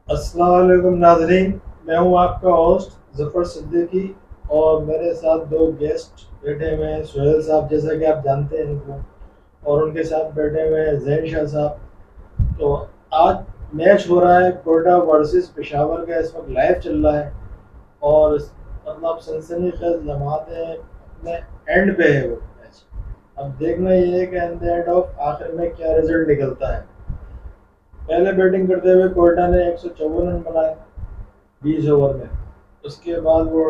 अस्सलाम वालेकुम नाज़रीन। मैं हूं आपका होस्ट ज़फ़र सिद्दीकी और मेरे साथ दो गेस्ट बैठे हुए हैं। सुहेल साहब, जैसा कि आप जानते हैं इनको, और उनके साथ बैठे हुए हैं जैन शाह साहब। तो आज मैच हो रहा है, कोयटा वर्सेस पेशावर का इस वक्त लाइव चल रहा है और मतलब सनसनीखेज लम्हात हैं, अपने एंड पे है वो मैच। अब देखना ये है कि एट द एंड ऑफ आखिर में क्या रिजल्ट निकलता है। पहले बैटिंग करते हुए कोयटा ने 154 रन बनाए 20 ओवर में। उसके बाद वो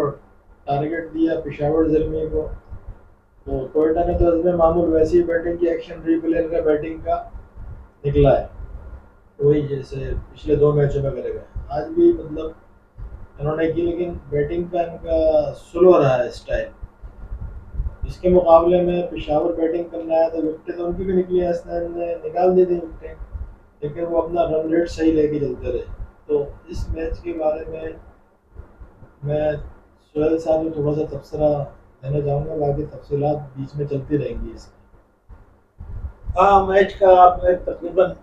टारगेट दिया पेशावर ज़ल्मी को। तो कोयटा ने तो इसमें मामूल वैसी ही बैटिंग की, एक्शन रिप्ले का बैटिंग का निकला है, वही जैसे पिछले दो मैचों में करेगा। आज भी मतलब इन्होंने की, लेकिन बैटिंग का इनका स्लो रहा है स्टाइल। इसके मुकाबले में पेशावर बैटिंग करना है तो विकेटें तो उनकी भी निकली, हसनैन ने निकाल दी थी विकेटें, लेकिन वो अपना रन रेट सही लेके चलते रहे। तो इस मैच के बारे में मैं सुहेल साहब को थोड़ा सा तबसरा देना चाहूँगा, बाकी तफसीलात बीच में चलती रहेंगी इसकी। हाँ, मैच का आपने तकरीबन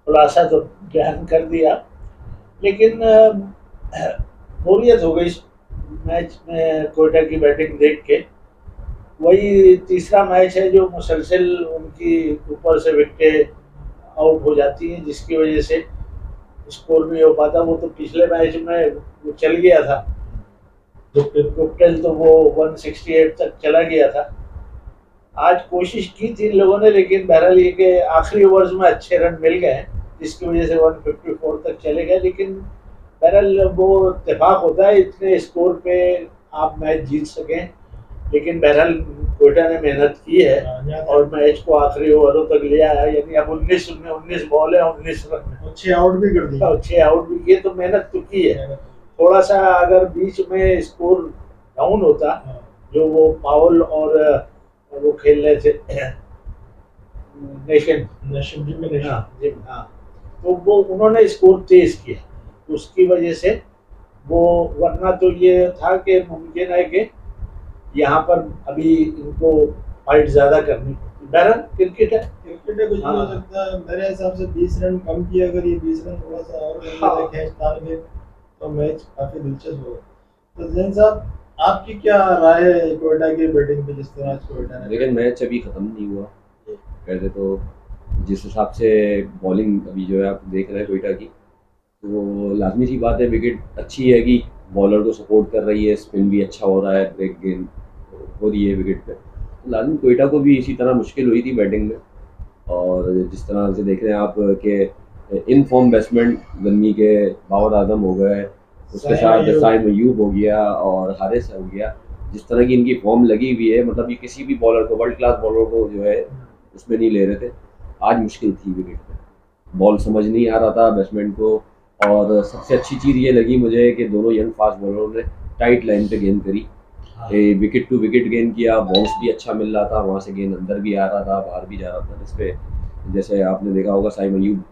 खुलासा तो बयान कर दिया, लेकिन बोरियत हो गई इस मैच में कोयटा की बैटिंग देख के। वही तीसरा मैच है जो मुसलसल उनकी ऊपर से विकेटें आउट हो जाती हैं, जिसकी वजह से स्कोर नहीं हो पाता। वो तो पिछले मैच में वो चल गया था, गुप्टेल तो वो 168 तक चला गया था। आज कोशिश की थी इन लोगों ने, लेकिन बहरहाल ये कि आखिरी ओवर्स में अच्छे रन मिल गए, जिसकी वजह से 154 तक चले गए। लेकिन बहरहाल वो इत्तेफाक होता है इतने स्कोर पे आप मैच जीत सकें। लेकिन बहरहाल कोयटा ने मेहनत की है और मैच को आखिरी ओवरों तक ले आया। यानी अब 19 बॉल है, 19 रन, और 6 आउट भी कर दिए। 6 आउट भी किए, तो मेहनत तो की है। थोड़ा सा अगर बीच में स्कोर डाउन होता, हाँ, जो वो पाउल और वो खेल रहे थे नेशन, नशीब जी में नशीब। हाँ जी, हाँ, तो वो उन्होंने स्कोर तेज किया, तो उसकी वजह से वो, वरना तो ये था कि मुमकिन है कि यहाँ पर अभी इनको फाइट ज्यादा करनी पड़ती। बहरहाल क्रिकेट है। क्रिकेट में कुछ भी हो हाँ, सकता है। मेरे हिसाब से 20 रन कम किए, अगर ये 20 रन थोड़ा सा और कर लेते हाँ, खींच तान के, तो मैच काफी दिलचस्प होगा। तो जैन साहब, आपकी क्या राय है कोयटा की बैटिंग पे, जिस तरह आज कोयटा ने लेकिन मैच अभी ख़त्म नहीं हुआ। पहले तो जिस हिसाब से बॉलिंग अभी जो है आप देख रहे हैं कोयटा की, तो लाजमी सी बात है, विकेट अच्छी है कि बॉलर को सपोर्ट कर रही है, स्पिन भी अच्छा हो रहा है, ब्रेक गेंद हो रही है विकेट पे। तो लाजमी कोयटा को भी इसी तरह मुश्किल हुई थी बैटिंग में। और जिस तरह से देख रहे हैं आप कि इन फॉर्म बैट्समैन गन्नी के बाबर आजम हो गए, उसके साथ साइम अयूब हो गया और हारिस हो गया। जिस तरह की इनकी फॉर्म लगी हुई है, मतलब ये किसी भी बॉलर को, वर्ल्ड क्लास बॉलर को जो है उसमें नहीं ले रहे थे। आज मुश्किल थी विकेट पे, बॉल समझ नहीं आ रहा था बैट्समैन को। और सबसे अच्छी चीज़ ये लगी मुझे कि दोनों यंग फास्ट बॉलरों ने टाइट लाइन पे गेंद करी, विकेट टू विकेट गेंद किया, बाउंस भी अच्छा मिल रहा था, वहाँ से गेंद अंदर भी आ रहा था, बाहर भी जा रहा था। जिस पे जैसे आपने देखा होगा साइम अयूब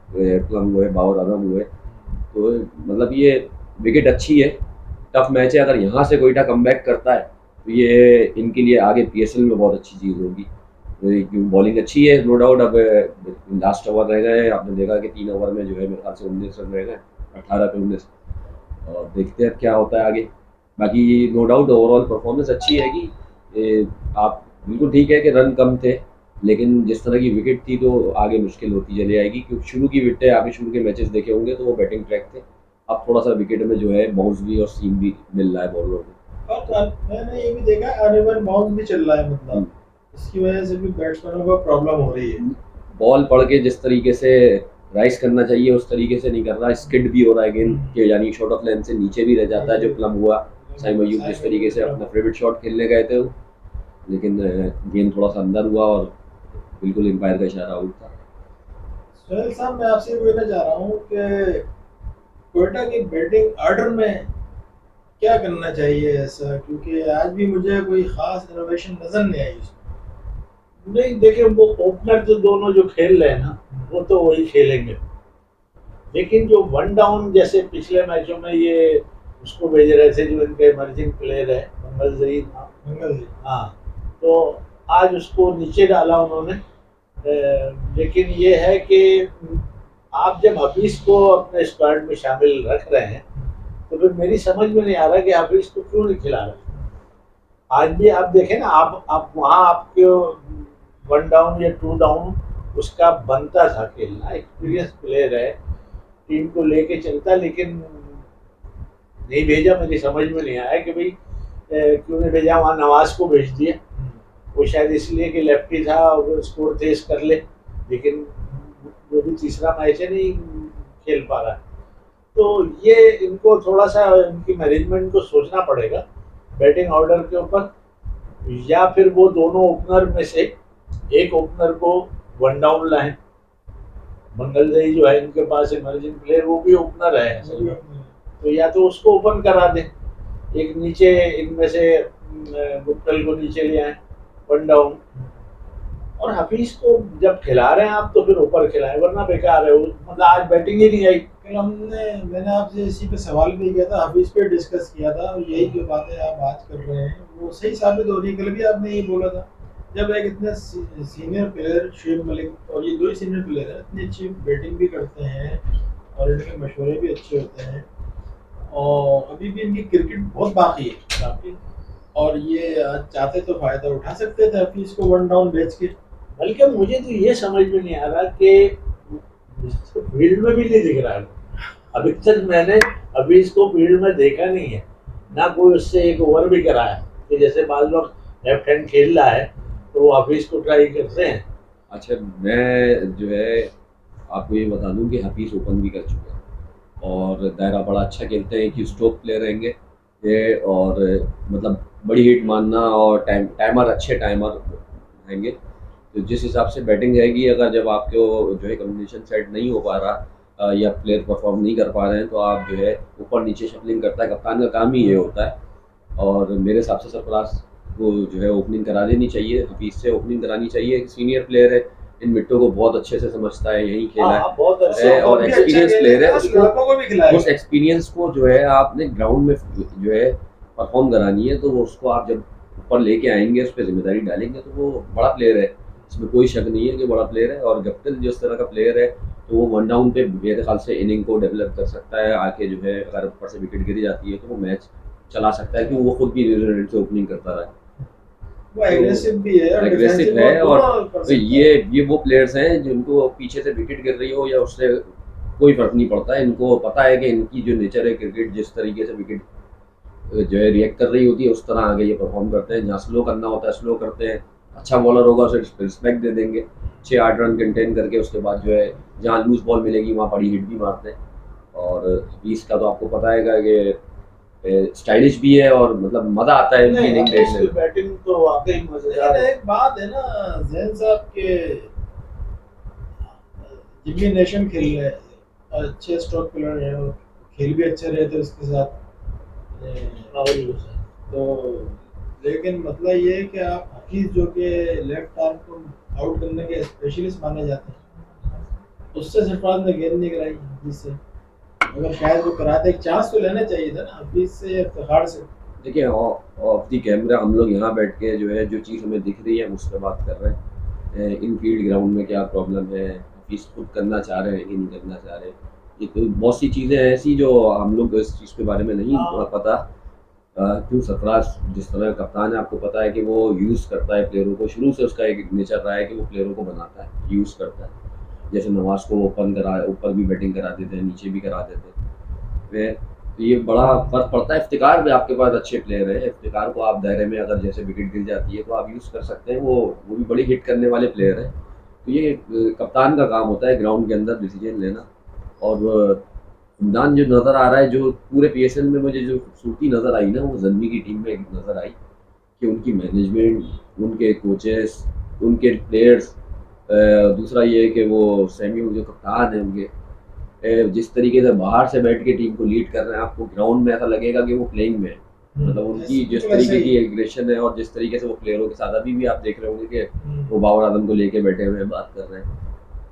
प्लम हुए, बाबर आजम हुए। तो मतलब ये विकेट अच्छी है, टफ मैच है। अगर यहाँ से कोयटा कमबैक करता है तो ये इनके लिए आगे पीएसएल में बहुत अच्छी चीज़ होगी। क्योंकि बॉलिंग अच्छी है, नो डाउट। अब लास्ट ओवर रह गए, आपने देखा कि 3 ओवर में जो है मेरे ख्याल से 19 रन रह गए, 18 पे 19। और देखते हैं अब क्या होता है आगे। बाकी नो डाउट ओवरऑल परफॉर्मेंस अच्छी है कि आप बिल्कुल ठीक है कि रन कम थे, लेकिन जिस तरह की विकेट थी तो आगे मुश्किल होती चली जाएगी। क्योंकि शुरू की विकेटें, आपने शुरू के मैचेस देखे होंगे तो वो बैटिंग ट्रैक थे। अब थोड़ा सा विकेट में जो है बाउंस भी और सीम भी मिल रहा है बॉलरों को। और मैंने ये भी देखा, अनइवन बाउंस भी चल रहा है, मतलब इसकी वजह से भी बैट्समैनों को प्रॉब्लम हो रही है। बॉल पड़ के जिस तरीके से राइस करना चाहिए उस तरीके से नहीं कर रहा, स्किड भी हो रहा है गेंद के, यानी शॉर्ट ऑफ लेंथ से नीचे भी रह जाता है, जो प्लम हुआ। साइम अयूब जिस तरीके से अपना फेवरेट शॉट खेलने गए थे, लेकिन गेंद थोड़ा सा अंदर हुआ और बिल्कुल एम्पायर का इशारा आउट था। सोहेल साहब, मैं आपसे पूछना चाह रहा हूँ कि कोयटा की बैटिंग ऑर्डर में क्या करना चाहिए ऐसा, क्योंकि आज भी मुझे कोई खास इनोवेशन नजर नहीं आई उसमें। नहीं देखिए, वो ओपनर तो दोनों जो खेल रहे हैं ना, वो तो वही खेलेंगे। लेकिन जो वन डाउन, जैसे पिछले मैचों में ये उसको भेज रहे थे, जो इनके इमर्जिंग प्लेयर है मंगल जहीर नाम, मंगल जी। हाँ, तो आज उसको नीचे डाला उन्होंने। लेकिन ये है कि आप जब हफीज को अपने स्क्वाड में शामिल रख रहे हैं तो फिर मेरी समझ में नहीं आ रहा कि हफीज को क्यों नहीं खिला रहे। आज भी आप देखें ना, आप वहाँ आपके 1 डाउन या 2 डाउन उसका बनता था खेलना, एक्सपीरियंस प्लेयर है, टीम को लेके चलता, लेकिन नहीं भेजा। मेरी समझ में नहीं आया कि भाई क्यों नहीं भेजा, वहाँ नवाज को भेज दिया। वो शायद इसलिए कि लेफ्टी था, वो स्कोर तेज कर ले, लेकिन वो भी तीसरा मैच है, नहीं खेल पा रहा है। तो ये इनको थोड़ा सा इनकी मैनेजमेंट को सोचना पड़ेगा बैटिंग ऑर्डर के ऊपर, या फिर वो दोनों ओपनर में से एक ओपनर को 1 डाउन लाएं। मंगलदई जो है इनके पास इमर्जिंग प्लेयर, वो भी ओपनर है असल में, तो या तो उसको ओपन करा दें, एक नीचे इनमें से गुप्तल को नीचे ले आए 1 डाउन, और हफीज को जब खिला रहे हैं आप तो फिर ऊपर खिलाएं, वरना बेकार है। मतलब आज बैटिंग ही नहीं आई। कल मैंने आपसे इसी पे सवाल भी किया था, हफीज पे डिस्कस किया था, और यही जो बातें आप आज कर रहे हैं वो सही साबित हो रही है। कल भी आपने यही बोला था, जब एक इतने सीनियर प्लेयर शुएब मलिक, और ये 2 ही सीनियर प्लेयर हैं, इतनी अच्छी बैटिंग भी करते हैं और इनके मशवरे भी अच्छे होते हैं, और अभी भी इनकी क्रिकेट बहुत बाकी है काफी, और ये चाहते तो फायदा उठा सकते थे हफीज को 1 डाउन भेज के। बल्कि मुझे तो ये समझ में नहीं आ रहा कि फील्ड में भी नहीं दिख रहा है। अभी तक मैंने अभी इसको फील्ड में देखा नहीं है, ना कोई उससे एक ओवर भी कराया कि जैसे बाल लोग लेफ्ट हैंड खेल रहा है तो वो हफीज को ट्राई करते हैं। अच्छा, मैं जो है आपको ये बता दूं कि हफीज ओपन भी कर चुके हैं और दायरा बड़ा अच्छा खेलते हैं कि स्ट्रोक प्लेयर रहेंगे ये, और मतलब बड़ी हिट मारना और टाइमर अच्छे टाइमर रहेंगे। तो जिस हिसाब से बैटिंग रहेगी, अगर जब आपको जो है कम्बिनेशन सेट नहीं हो पा रहा या प्लेयर परफॉर्म नहीं कर पा रहे हैं, तो आप जो है ऊपर नीचे शफलिंग करता है, कप्तान का काम ही ये होता है। और मेरे हिसाब से सरफराज को जो है ओपनिंग करा देनी चाहिए, हफीज से ओपनिंग करानी चाहिए। एक सीनियर प्लेयर है, इन मिट्टों को बहुत अच्छे से समझता है, यही खेला है बहुत अच्छे और एक्सपीरियंस प्लेयर है। को भी खिलाया, उस एक्सपीरियंस को जो है आपने ग्राउंड में जो है परफॉर्म करानी है, तो वो उसको आप जब ऊपर लेके आएंगे, उस पर जिम्मेदारी डालेंगे, तो वो बड़ा प्लेयर है, इसमें कोई शक नहीं है कि बड़ा प्लेयर है। और गप्टिल जिस तरह का प्लेयर है, तो वो 1 डाउन पे मेरे ख्याल से इनिंग को डेवलप कर सकता है, आके जो है अगर ऊपर से विकेट गिर जाती है तो वो मैच चला सकता है, क्योंकि वो खुद भी न्यूजीलैंड से ओपनिंग करता रहा है, वो एग्रेसिव भी है और एग्रेसिव है। और ये वो प्लेयर्स हैं जिनको पीछे से विकेट गिर रही हो या उससे कोई फर्क नहीं पड़ता है। इनको पता है कि इनकी जो नेचर है क्रिकेट, जिस तरीके से विकेट जो है रिएक्ट कर रही होती है, उस तरह आगे ये परफॉर्म करते हैं। जहाँ स्लो करना होता है स्लो करते हैं, अच्छा बॉलर होगा उसे रिस्पेक्ट दे देंगे, 6-8 रन कंटेन करके उसके बाद जो है जहाँ लूज बॉल मिलेगी वहाँ बड़ी हिट भी मारते हैं। और हफीज का तो आपको पता है कि स्टाइलिश भी है और मतलब मजा आता है इनकी इनिंग देखने में। बैटिंग तो वाकई मजेदार है। एक बात है ना जैन साहब के, जिम्मी नेशन खेल रहे हैं, अच्छे स्ट्रोक प्लेयर हैं, खेल भी अच्छे रहे थे उसके साथ, तो लेकिन मतलब ये है कि आप हफीज जो कि लेफ्ट आर्म को आउट करने के स्पेशलिस्ट माने जाते हैं, उससे सरफराज ने गेंद नहीं कराई जिससे, अगर शायद वो कराते एक चांस तो लेना चाहिए था ना हफीज से, इफ्तिखार से। देखिए ऑफ दी कैमरा हम लोग यहाँ बैठ के जो है जो चीज़ हमें दिख रही है हम उस पर बात कर रहे हैं। इन फील्ड ग्राउंड में क्या प्रॉब्लम है, हफीज खुद करना चाह रहे हैं कि नहीं करना चाह रहे, ये तो बहुत सी चीज़ें ऐसी जो हम लोग इस चीज़ के बारे में नहीं पता। क्यों सरफराज जिस तरह कप्तान है, आपको पता है कि वो यूज़ करता है प्लेयरों को, शुरू से उसका एक नेचर रहा है कि वो प्लेयरों को बनाता है, यूज़ करता है। जैसे नवाज को ऊपर भी बैटिंग करा देते हैं, नीचे भी करा देते हैं, तो ये बड़ा फर्क पड़ता है। इफ्तिकार भी आपके पास अच्छे प्लेयर है, इफ्तिकार को आप दायरे में अगर जैसे विकेट गिर जाती है तो आप यूज़ कर सकते हैं, वो भी बड़ी हिट करने वाले प्लेयर है। तो ये कप्तान का काम होता है ग्राउंड के अंदर डिसीजन लेना। और इमरान जो नज़र आ रहा है, जो पूरे PSL में मुझे जो खूबसूरती नज़र आई ना, वो ज़न्नी की टीम में नज़र आई कि उनकी मैनेजमेंट, उनके कोचेस, उनके प्लेयर्स, दूसरा ये है कि वो सैमी जो कप्तान है उनके, जिस तरीके से बाहर से बैठ के टीम को लीड कर रहे हैं, आपको ग्राउंड में ऐसा लगेगा कि वो प्लेइंग में है। मतलब उनकी जिस तरीके की एग्रेशन है और जिस तरीके से वो प्लेयरों के साथ, अभी भी आप देख रहे होंगे कि वो बाबर आजम को लेके बैठे हुए हैं, बात कर रहे हैं।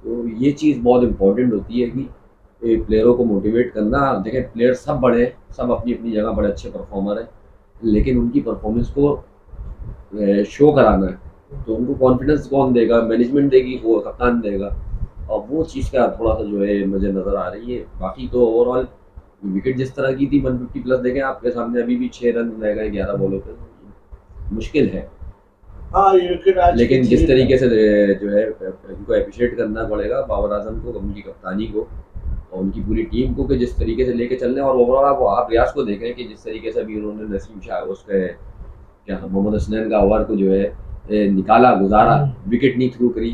तो ये चीज़ बहुत इम्पोर्टेंट होती है कि प्लेयरों को मोटिवेट करना। देखें प्लेयर सब बड़े, सब अपनी अपनी जगह बड़े अच्छे परफॉर्मर हैं, लेकिन उनकी परफॉर्मेंस को शो कराना है, तो उनको कॉन्फिडेंस कौन देगा? मैनेजमेंट देगी, वो कप्तान देगा। और वो चीज़ का थोड़ा सा जो है मुझे नज़र आ रही है। बाकी तो ओवरऑल विकेट जिस तरह की थी 150 प्लस देखें आपके सामने, अभी भी 6 रन रह गए 11 बॉलों पे, मुश्किल है। हाँ, ये विकेट आज की लेकिन जिस थी। तरीके से जो है इनको अप्रिशिएट करना पड़ेगा बाबर आजम को, उनकी कप्तानी को और उनकी पूरी टीम को, कि जिस तरीके से लेके चल रहे हैं। और ओवरऑल आप रियाज को देखें कि जिस तरीके से अभी उन्होंने नसीम शाह उसके क्या मोहम्मद हसनैन का ओवर को जो है निकाला, गुजारा, विकेट नहीं थ्रू करी।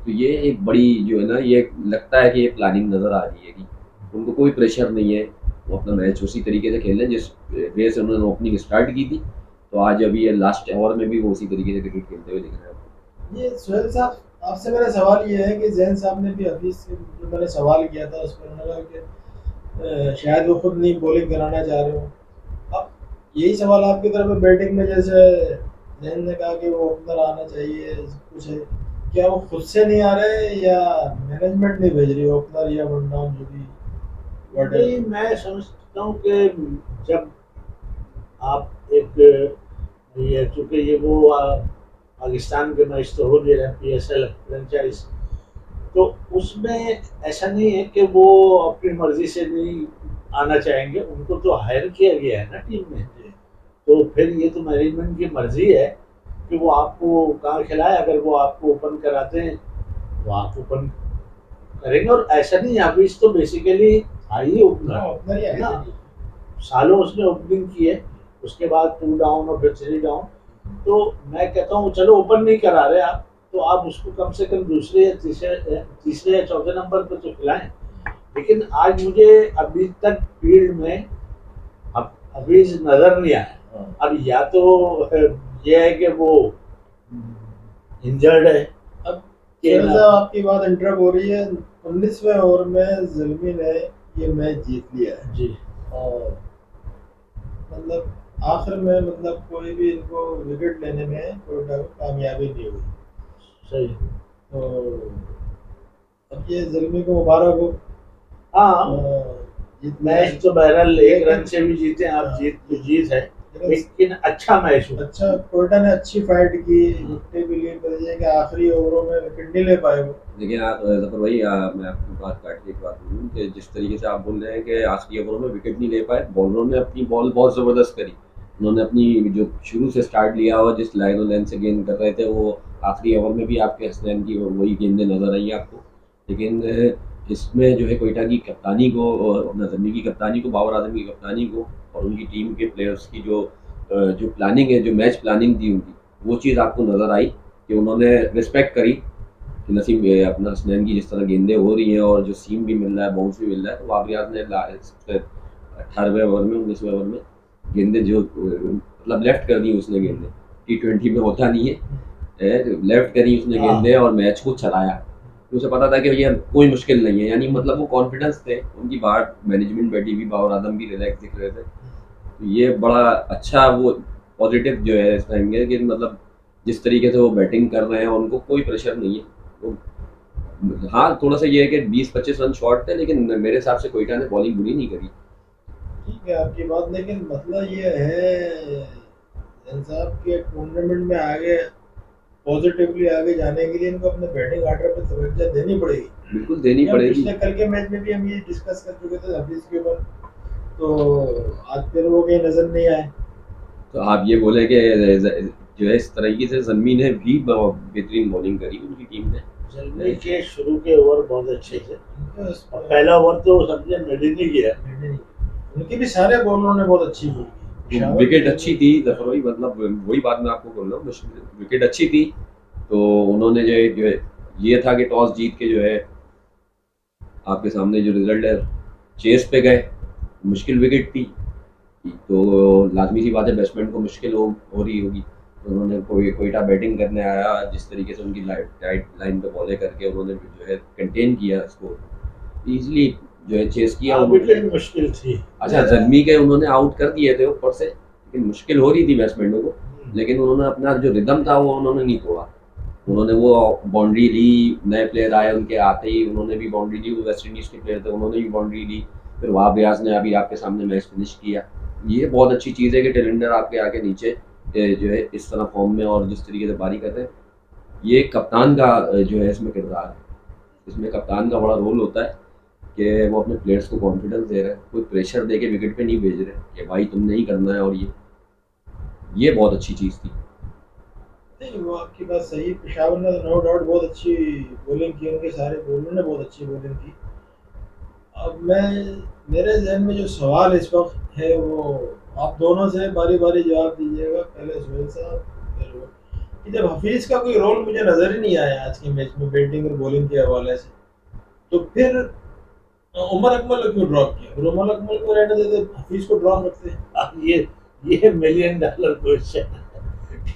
तो ये एक बड़ी जो है ना, ये लगता है कि ये प्लानिंग नज़र आ रही है कि उनको कोई प्रेशर नहीं है, वो अपना मैच उसी तरीके से खेल रहे हैं जिस वे से उन्होंने ओपनिंग स्टार्ट की थी। तो आज अभी ये लास्ट ओवर में भी वो उसी तरीके से क्रिकेट खेलते हुए दिख रहे हैं। ये सुहेल साहब, आपसे मेरा सवाल ये है कि जैन साहब ने भी हफीज से जो मैंने सवाल किया था उसमें उन्होंने कहा कि शायद वो खुद नहीं बॉलिंग कराना चाह रहे हो। अब यही सवाल आपकी तरफ बैटिंग में, जैसे जैन ने कहा कि वो ओपनर आना चाहिए कुछ है, क्या वो खुद से नहीं आ रहे या मैनेजमेंट नहीं भेज रही ओपनर या वन डाउन जो भी नहीं, मैं समझता हूँ कि जब आप एक ये चूंकि ये वो पाकिस्तान के मैच तो हो नहीं रहे, PSL फ्रेंचाइज, तो उसमें ऐसा नहीं है कि वो अपनी मर्जी से नहीं आना चाहेंगे, उनको तो हायर किया गया है ना टीम में। तो फिर ये तो मैनेजमेंट की मर्जी है कि वो आपको कहाँ खिलाए। अगर वो आपको ओपन कराते हैं तो आप ओपन करेंगे, और ऐसा नहीं, हाफिज तो बेसिकली ही ओपनर ही है ना, है। सालों उसने ओपनिंग की है, उसके बाद 2 डाउन और फिर 3 डाउन। तो मैं कहता हूँ चलो ओपन नहीं करा रहे आप, तो आप उसको कम से कम दूसरे या तीसरे या चौथे नंबर पर तो खिलाएं। लेकिन आज मुझे अभी तक फील्ड में अभी नजर नहीं आया। अब या तो ये है कि वो इंजर्ड है। अब साहब आपकी बात इंटरप्ट हो रही है। 19वें ओवर में ज़ल्मी ने ये मैच जीत लिया है जी, और मतलब आखिर में मतलब कोई भी इनको विकेट लेने में कोई कामयाबी नहीं हुई। सही। तो अब ये ज़ल्मी को मुबारक हो। हाँ, मैच तो बहरहाल 1 रन से भी जीते हैं आप, जीत तो जीत है, लेकिन अच्छा मैच हुआ। अच्छा, कोयटा ने अच्छी फाइट की, विकेट भी लिए, पर ये कि आखिरी ओवरों में विकेट नहीं ले पाए वो। लेकिन आप जफर भाई, मैं आपकी बात काट के एक बात बोलूँ कि जिस तरीके से आप बोल रहे हैं कि आखिरी ओवरों में विकेट नहीं ले पाए, बॉलरों ने अपनी बॉल बहुत ज़बरदस्त करी। उन्होंने अपनी जो शुरू से स्टार्ट लिया और जिस लाइन और लेंथ से गेंद कर रहे थे, वो आखिरी ओवर में भी आपके हसनैन की वही गेंदें नज़र आई आपको। लेकिन इसमें जो है कोयटा की कप्तानी को और नज़मी की कप्तानी को, बाबर आजम की कप्तानी को और उनकी टीम के प्लेयर्स की जो प्लानिंग है, जो मैच प्लानिंग थी उनकी, वो चीज़ आपको नज़र आई कि उन्होंने रिस्पेक्ट करी कि नसीम अपना हसनैन की जिस तरह गेंदें हो रही हैं और जो सीम भी मिल रहा है, बाउंस भी मिल रहा है, तो बाबर आजम ने 18वें ओवर में 19वें ओवर में गेंदें जो मतलब लेफ्ट कर दी उसने गेंदें। T20 में होता नहीं है, लेफ्ट करी उसने गेंदें और मैच को चलाया। उसे पता था कि ये कोई मुश्किल नहीं है, यानी मतलब वो कॉन्फिडेंस थे उनकी। बाहर मैनेजमेंट बैठी भी, बाबर आजम भी रिलैक्स दिख रहे थे। तो ये बड़ा अच्छा वो पॉजिटिव जो है इस टाइम कि मतलब जिस तरीके से वो बैटिंग कर रहे हैं उनको कोई प्रेशर नहीं है। वो हाँ, थोड़ा सा ये है कि 20-25 रन शॉर्ट थे, लेकिन मेरे हिसाब से कोयटा ने बॉलिंग बुरी नहीं करी। ठीक है आपकी बात, लेकिन मतलब ये है साहब के टूर्नामेंट में आगे पॉजिटिवली आगे जाने के लिए इनको अपने बैटिंग ऑर्डर पर तवज्जो देनी पड़ेगी। बिल्कुल देनी पड़ेगी। पिछले कल के मैच में भी हम ये डिस्कस कर चुके थे हफीज के ऊपर, तो आज फिर वो कहीं नजर नहीं आए। तो आप ये बोले कि जो है इस तरीके से ज़ल्मी ने भी बेहतरीन बॉलिंग करी उनकी टीम ने। ज़ल्मी के शुरू के ओवर बहुत अच्छे थे, पहला ओवर तो समझे मिड नहीं किया, उनकी भी सारे बॉलरों ने बहुत अच्छी की, विकेट अच्छी थी जफर भाई, मतलब वही बात मैं आपको बोल रहा हूँ, विकेट अच्छी थी। तो उन्होंने जो है ये था कि टॉस जीत के जो है आपके सामने जो रिजल्ट है चेस पे गए, मुश्किल विकेट थी, तो लाजमी सी बात है बैट्समैन को मुश्किल हो रही होगी। तो उन्होंने कोयटा बैटिंग करने आया, जिस तरीके से उनकी टाइट लाइन पे बॉलें करके उन्होंने जो है कंटेन किया स्कोर, ईजिली जो है चेस किया। विकेट मुश्किल थी। अच्छा, ज़ल्मी के उन्होंने आउट कर दिए थे ऊपर से, लेकिन मुश्किल हो रही थी बैट्समैनों को, लेकिन उन्होंने अपना जो रिदम था वो उन्होंने नहीं तोड़ा। उन्होंने वो बाउंड्री ली, नए प्लेयर आए, उनके आते ही उन्होंने भी बाउंड्री ली, वो वेस्ट इंडीज़ के प्लेयर थे उन्होंने भी बाउंड्री ली, फिर वहाँ रियाज ने अभी आपके सामने मैच फिनिश किया। ये बहुत अच्छी चीज़ है कि टेलेंडर आपके आके नीचे जो है इस तरह फॉर्म में और जिस तरीके से बारी कर रहे हैं, ये कप्तान का जो है इसमें किरदार है। इसमें कप्तान का बड़ा रोल होता है कि वो अपने प्लेयर्स को कॉन्फिडेंस दे रहे हैं, कोई प्रेशर दे के विकेट पे नहीं भेज रहे कि भाई तुमने ही करना है। और ये बहुत अच्छी चीज़ थी। नहीं, वो आपकी बात सही है। पेशावर ने नो डाउट बहुत अच्छी बॉलिंग की, उनके सारे बॉलर ने बहुत अच्छी बॉलिंग की। अब मेरे जहन में जो सवाल इस वक्त है वो आप दोनों से बारी बारी जवाब दीजिएगा। पहले सुहेल साहब, फिर वो कि जब हफीज़ का कोई रोल मुझे नज़र ही नहीं आया आज के मैच में बैटिंग और बॉलिंग के हवाले से, तो फिर उमर अकमल को क्यों ड्रॉप किया? फिर उमर अकमल को रहने देते, हफीज़ को ड्रॉप रखते। ये $1 मिलियन क्वेश्चन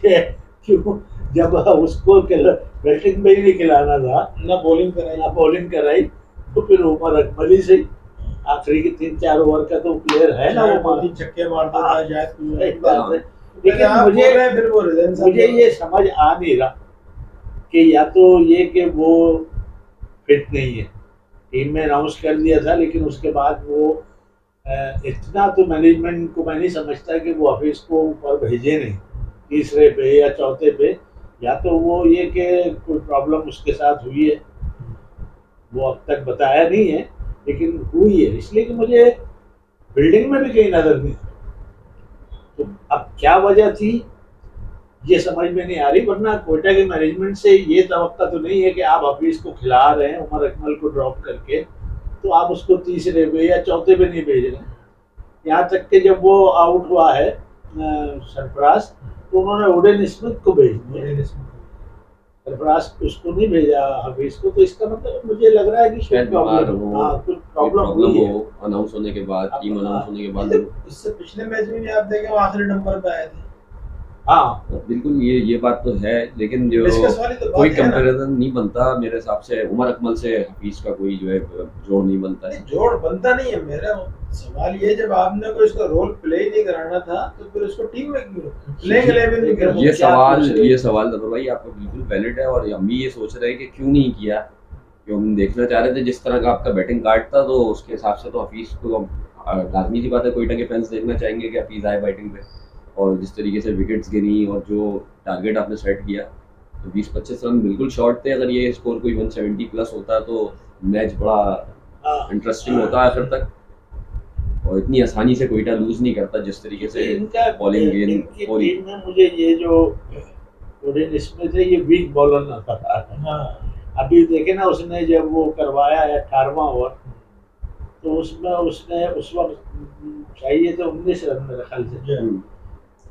है। क्यों, जब उसको बैटिंग में ही नहीं खिलाना था, ना बॉलिंग कराई, तो फिर उमर अकमल ही से आखिरी के 3-4 ओवर का तो प्लेयर है ना, वो 3 छक्के मारता था शायद। लेकिन मुझे ये समझ आ नहीं रहा कि या तो ये कि वो फिट नहीं है, टीम में अनाउंस कर दिया था लेकिन उसके बाद वो इतना तो मैनेजमेंट को मैं नहीं समझता कि वो हफीज को ऊपर भेजे नहीं तीसरे पे या चौथे पे। या तो वो ये कि कोई प्रॉब्लम उसके साथ हुई है, वो अब तक बताया नहीं है, लेकिन हुई है, इसलिए कि मुझे बिल्डिंग में भी कहीं नजर नहीं। तो अब क्या वजह थी ये समझ में नहीं आ रही। वरना कोयटा के मैनेजमेंट से ये तवक्का तो नहीं है कि आप हफीज को खिला रहे हैं उमर अकमल को ड्रॉप करके, तो आप उसको तीसरे पे या चौथे पे नहीं भेज रहे हैं। यहाँ तक कि जब वो आउट हुआ है सरफराज, तो उन्होंने ओडेन स्मिथ को भेज दिया, सरफराज उसको नहीं भेजा हफीज को। तो इसका मतलब मुझे लग रहा है कि शायद कुछ प्रॉब्लम हुई है अनाउंस होने के बाद, टीम अनाउंस होने के बाद। इससे पिछले मैच में भी आप देखें वो आखिरी नंबर पे आए थे। हाँ बिल्कुल, ये बात तो है, लेकिन जो तो कोई कंपैरिजन नहीं बनता मेरे हिसाब से। उमर अकमल से हफीज का कोई जो है जोड़ नहीं बनता है। जोड़ बनता नहीं है। मेरा सवाल ये, जब आपने कोई इसका रोल प्ले ही नहीं कराना था तो फिर उसको टीम में क्यों प्लेइंग 11 में क्यों? ये सवाल जफर भाई आपका बिल्कुल वैलिड है, और हम भी ये सोच रहे हैं कि क्यों नहीं किया। क्यों हम देखना चाह रहे थे जिस तरह का आपका बैटिंग कार्ड था, तो उसके हिसाब से तो हफीज को लाजमी सी बात है कोयटा के फैंस देखना चाहेंगे कि हफीज आए बैटिंग पे। और जिस तरीके से विकेट्स गिरी और जो टारगेट आपने सेट किया, तो 20-25 रन बिल्कुल शॉर्ट थे। अगर ये स्कोर कोई 170 प्लस होता तो मैच बड़ा इंटरेस्टिंग होता आखिर तक, और इतनी आसानी से कोयटा लूज नहीं करता जिस तरीके से बॉलिंग गेंद। टीम में मुझे ये जो ओडेन स्मिथ है, ये वीक बॉलर ना था। अभी देखे ना, उसने जब वो करवाया है 18वां ओवर, तो उसमें उसने उस वक्त चाहिए थे 19 रन मेरे ख्याल से,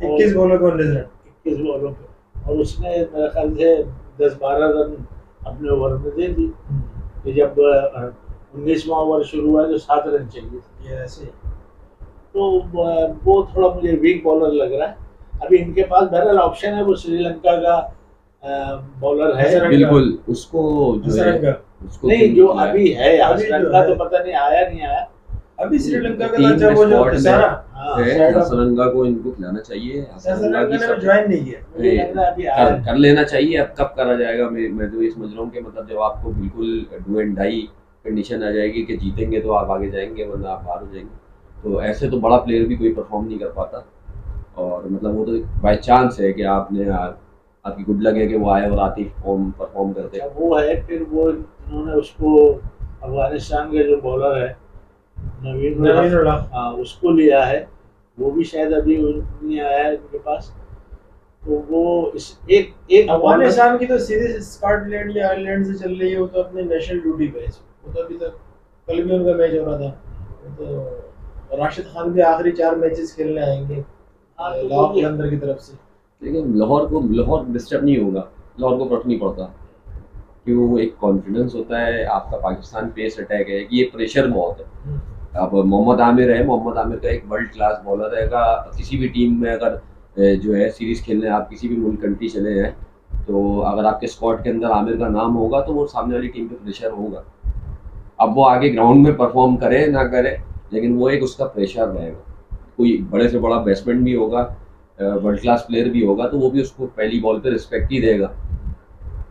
21 बॉलों पे 19 रन, 21 बॉलों पे, और उसने मेरे ख्याल से 10-12 रन अपने ओवर में दे दी। कि जब 19वां ओवर शुरू हुआ तो 7 रन चाहिए थे ऐसे। तो वो थोड़ा मुझे वीक बॉलर लग रहा है। अभी इनके पास बहरहाल ऑप्शन है, वो श्रीलंका का बॉलर है बिल्कुल, उसको जो है उसको नहीं जो अभी है, श्रीलंका तो पता नहीं आया नहीं आया। अभी श्रीलंका का जब वो जो हसरंगा को इनको खिलाना चाहिए, हसरंगा ने ज्वाइन नहीं किया, कर लेना चाहिए। अब कब करा जाएगा, मैं तो ये समझ रहा हूँ कि मतलब जब आपको बिल्कुल डू एंड डाई कंडीशन आ जाएगी कि जीतेंगे तो आप आगे जाएंगे वरना आप बाहर हो जाएंगे, तो ऐसे तो बड़ा प्लेयर भी कोई परफॉर्म नहीं कर पाता। और मतलब वो तो बाय चांस है कि आपकी गुड लग है कि वो आए और आती परफॉर्म करते। वो है, फिर वो उन्होंने उसको अफगानिस्तान का जो बॉलर है नवीन, हाँ उसको लिया है, वो भी शायद अभी नहीं आया है उनके पास। तो वो इस एक अफगानिस्तान की तो सीरीज स्कॉटलैंड या आयरलैंड से चल रही है, वो तो अपने नेशनल ड्यूटी पे है। वो तो अभी तक कल भी उनका मैच हो रहा था, तो राशिद खान भी आखिरी 4 मैचेस खेलने आएंगे लाहौर कलंदर की तरफ से। लेकिन लाहौर डिस्टर्ब नहीं होगा, लाहौर को फर्क नहीं पड़ता, क्यों एक कॉन्फिडेंस होता है आपका। पाकिस्तान पेस अटैक है कि ये प्रेशर बहुत है। अब मोहम्मद आमिर है, मोहम्मद आमिर का एक वर्ल्ड क्लास बॉलर है। किसी भी टीम में अगर जो है सीरीज़ खेलने आप किसी भी मुल्क कंट्री चले हैं, तो अगर आपके स्क्वाड के अंदर आमिर का नाम होगा तो वो सामने वाली टीम पे प्रेशर होगा। अब वो आगे ग्राउंड में परफॉर्म करे ना करे, लेकिन वो एक उसका प्रेशर रहेगा। कोई बड़े से बड़ा बैट्समैन भी होगा, वर्ल्ड क्लास प्लेयर भी होगा, तो वो भी उसको पहली बॉल पे रिस्पेक्ट ही देगा।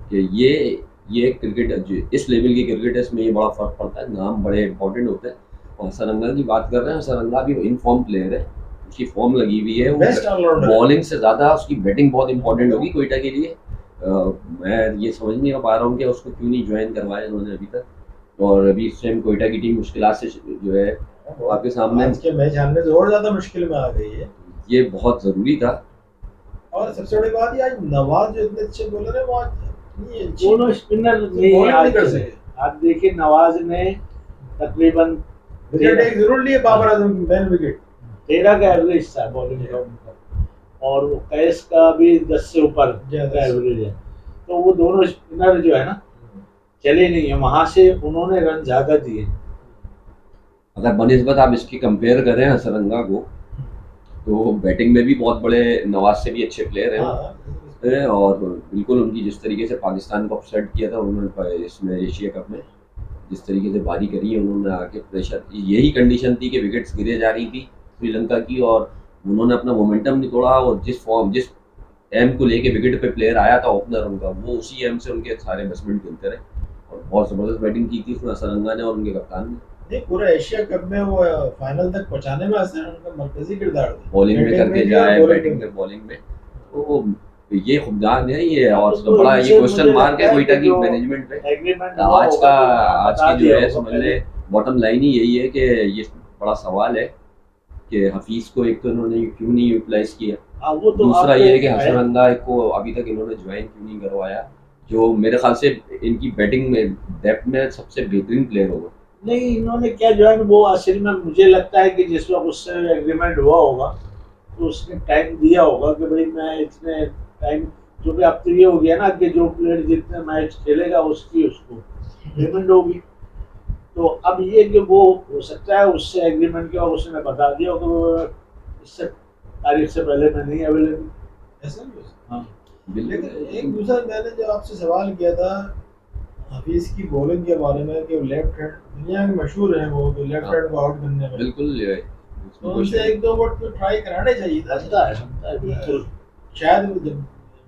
कि ये क्रिकेट, इस लेवल की क्रिकेट है, इसमें ये बड़ा फ़र्क पड़ता है, नाम बड़े इंपॉर्टेंट होते हैं। और हसरंगा की बात कर रहे हैं, हसरंगा भी इन फॉर्म प्लेयर है, उसकी फॉर्म लगी हुई है। बॉलिंग से ज़्यादा उसकी बैटिंग बहुत इंपॉर्टेंट होगी कोयटा के लिए, मैं ये समझ नहीं पा रहा हूँ कि उसको क्यों नहीं ज्वाइन करवाया इन्होंने अभी तक। और अभी इस टाइम कोयटा की टीम मुश्किल से जो है आपके सामने, आज के मैच हारने से और ज्यादा मुश्किल में आ गई है। ये बहुत ज़रूरी था। और सबसे बड़ी बात ये, आज नवाज जो इतने अच्छे बॉलर है, वो आज इतनी अच्छी दोनों स्पिनर नहीं बॉलिंग नहीं आज कर के सके। लिए। आप देखिए नवाज ने तकरीबन विकेट एक जरूर लिए बाबर आजम की, मैन विकेट 13 का एवरेज था बॉलिंग का उनका, और वो कैस का भी 10 से ऊपर का एवरेज है। तो वो दोनों स्पिनर जो है ना चले नहीं है, वहां से उन्होंने रन ज्यादा दिए। अगर बनिस्बत आप इसकी कंपेयर करें हसरंगा को, तो बैटिंग में भी बहुत बड़े, नवाज से भी अच्छे प्लेयर हैं और बिल्कुल उनकी जिस तरीके से पाकिस्तान को अपसेट किया था उन्होंने इसमें एशिया कप में, जिस तरीके से बारी करी है उन्होंने आके प्रेशर, यही कंडीशन थी कि विकेट्स गिरे जा रही थी श्रीलंका की और उन्होंने अपना मोमेंटम नहीं तोड़ा और जिस एम को लेके विकेट पे प्लेयर आया था ओपनर उनका, वो उसी एम से उनके सारे बैट्समैन खेलते रहे और बहुत ज़बरदस्त बैटिंग की थी उसमें हसरंगा ने और उनके कप्तान ने। नहीं, पूरा एशिया कप में वो फाइनल तक पहुंचाने में असर उनका मरकजी किरदार था, बॉलिंग में करके जाए, बैटिंग में बॉलिंग में, तो ये खुददान है ये। और तो बड़ा ये क्वेश्चन मार्क है कोयटा की जो मैनेजमेंट पे। एग्रीमेंट आज की जो है समझ ले बॉटम लाइन ही यही है कि ये बड़ा सवाल है कि हफीज को एक तो इन्होंने क्यों नहीं यूटिलाइज किया, वो तो दूसरा ये है कि हसरंगा को अभी तक इन्होंने ज्वाइन क्यों नहीं करवाया, जो मेरे ख्याल से इनकी बैटिंग में डेप्थ में सबसे बेहतरीन प्लेयर होगा। नहीं, इन्होंने क्या ज्वाइन, वो असल में मुझे लगता है कि जिस वक्त उससे एग्रीमेंट हुआ होगा तो उसने टाइम दिया होगा कि भाई मैं इतने टाइम, जो कि अब तो ये हो गया ना कि जो प्लेयर जितने मैच खेलेगा उसकी उसको पेमेंट होगी। तो अब ये कि वो हो सकता है उससे एग्रीमेंट किया, उसने बता दिया कि वो इससे तारीख से पहले मैं नहीं अवेलेबल। ऐसा भी हो सकता हाँ है। लेकिन एक दूसरा मैंने जो आपसे सवाल किया था हफीज की बॉलिंग के बारे में कि वो लेफ्ट हैंड दुनिया में मशहूर है, वो तो लेफ्ट हैंड को आउट करने में बिल्कुल, तो उनसे एक दो वोट तो ट्राई कराने चाहिए था। बनता है बिल्कुल, शायद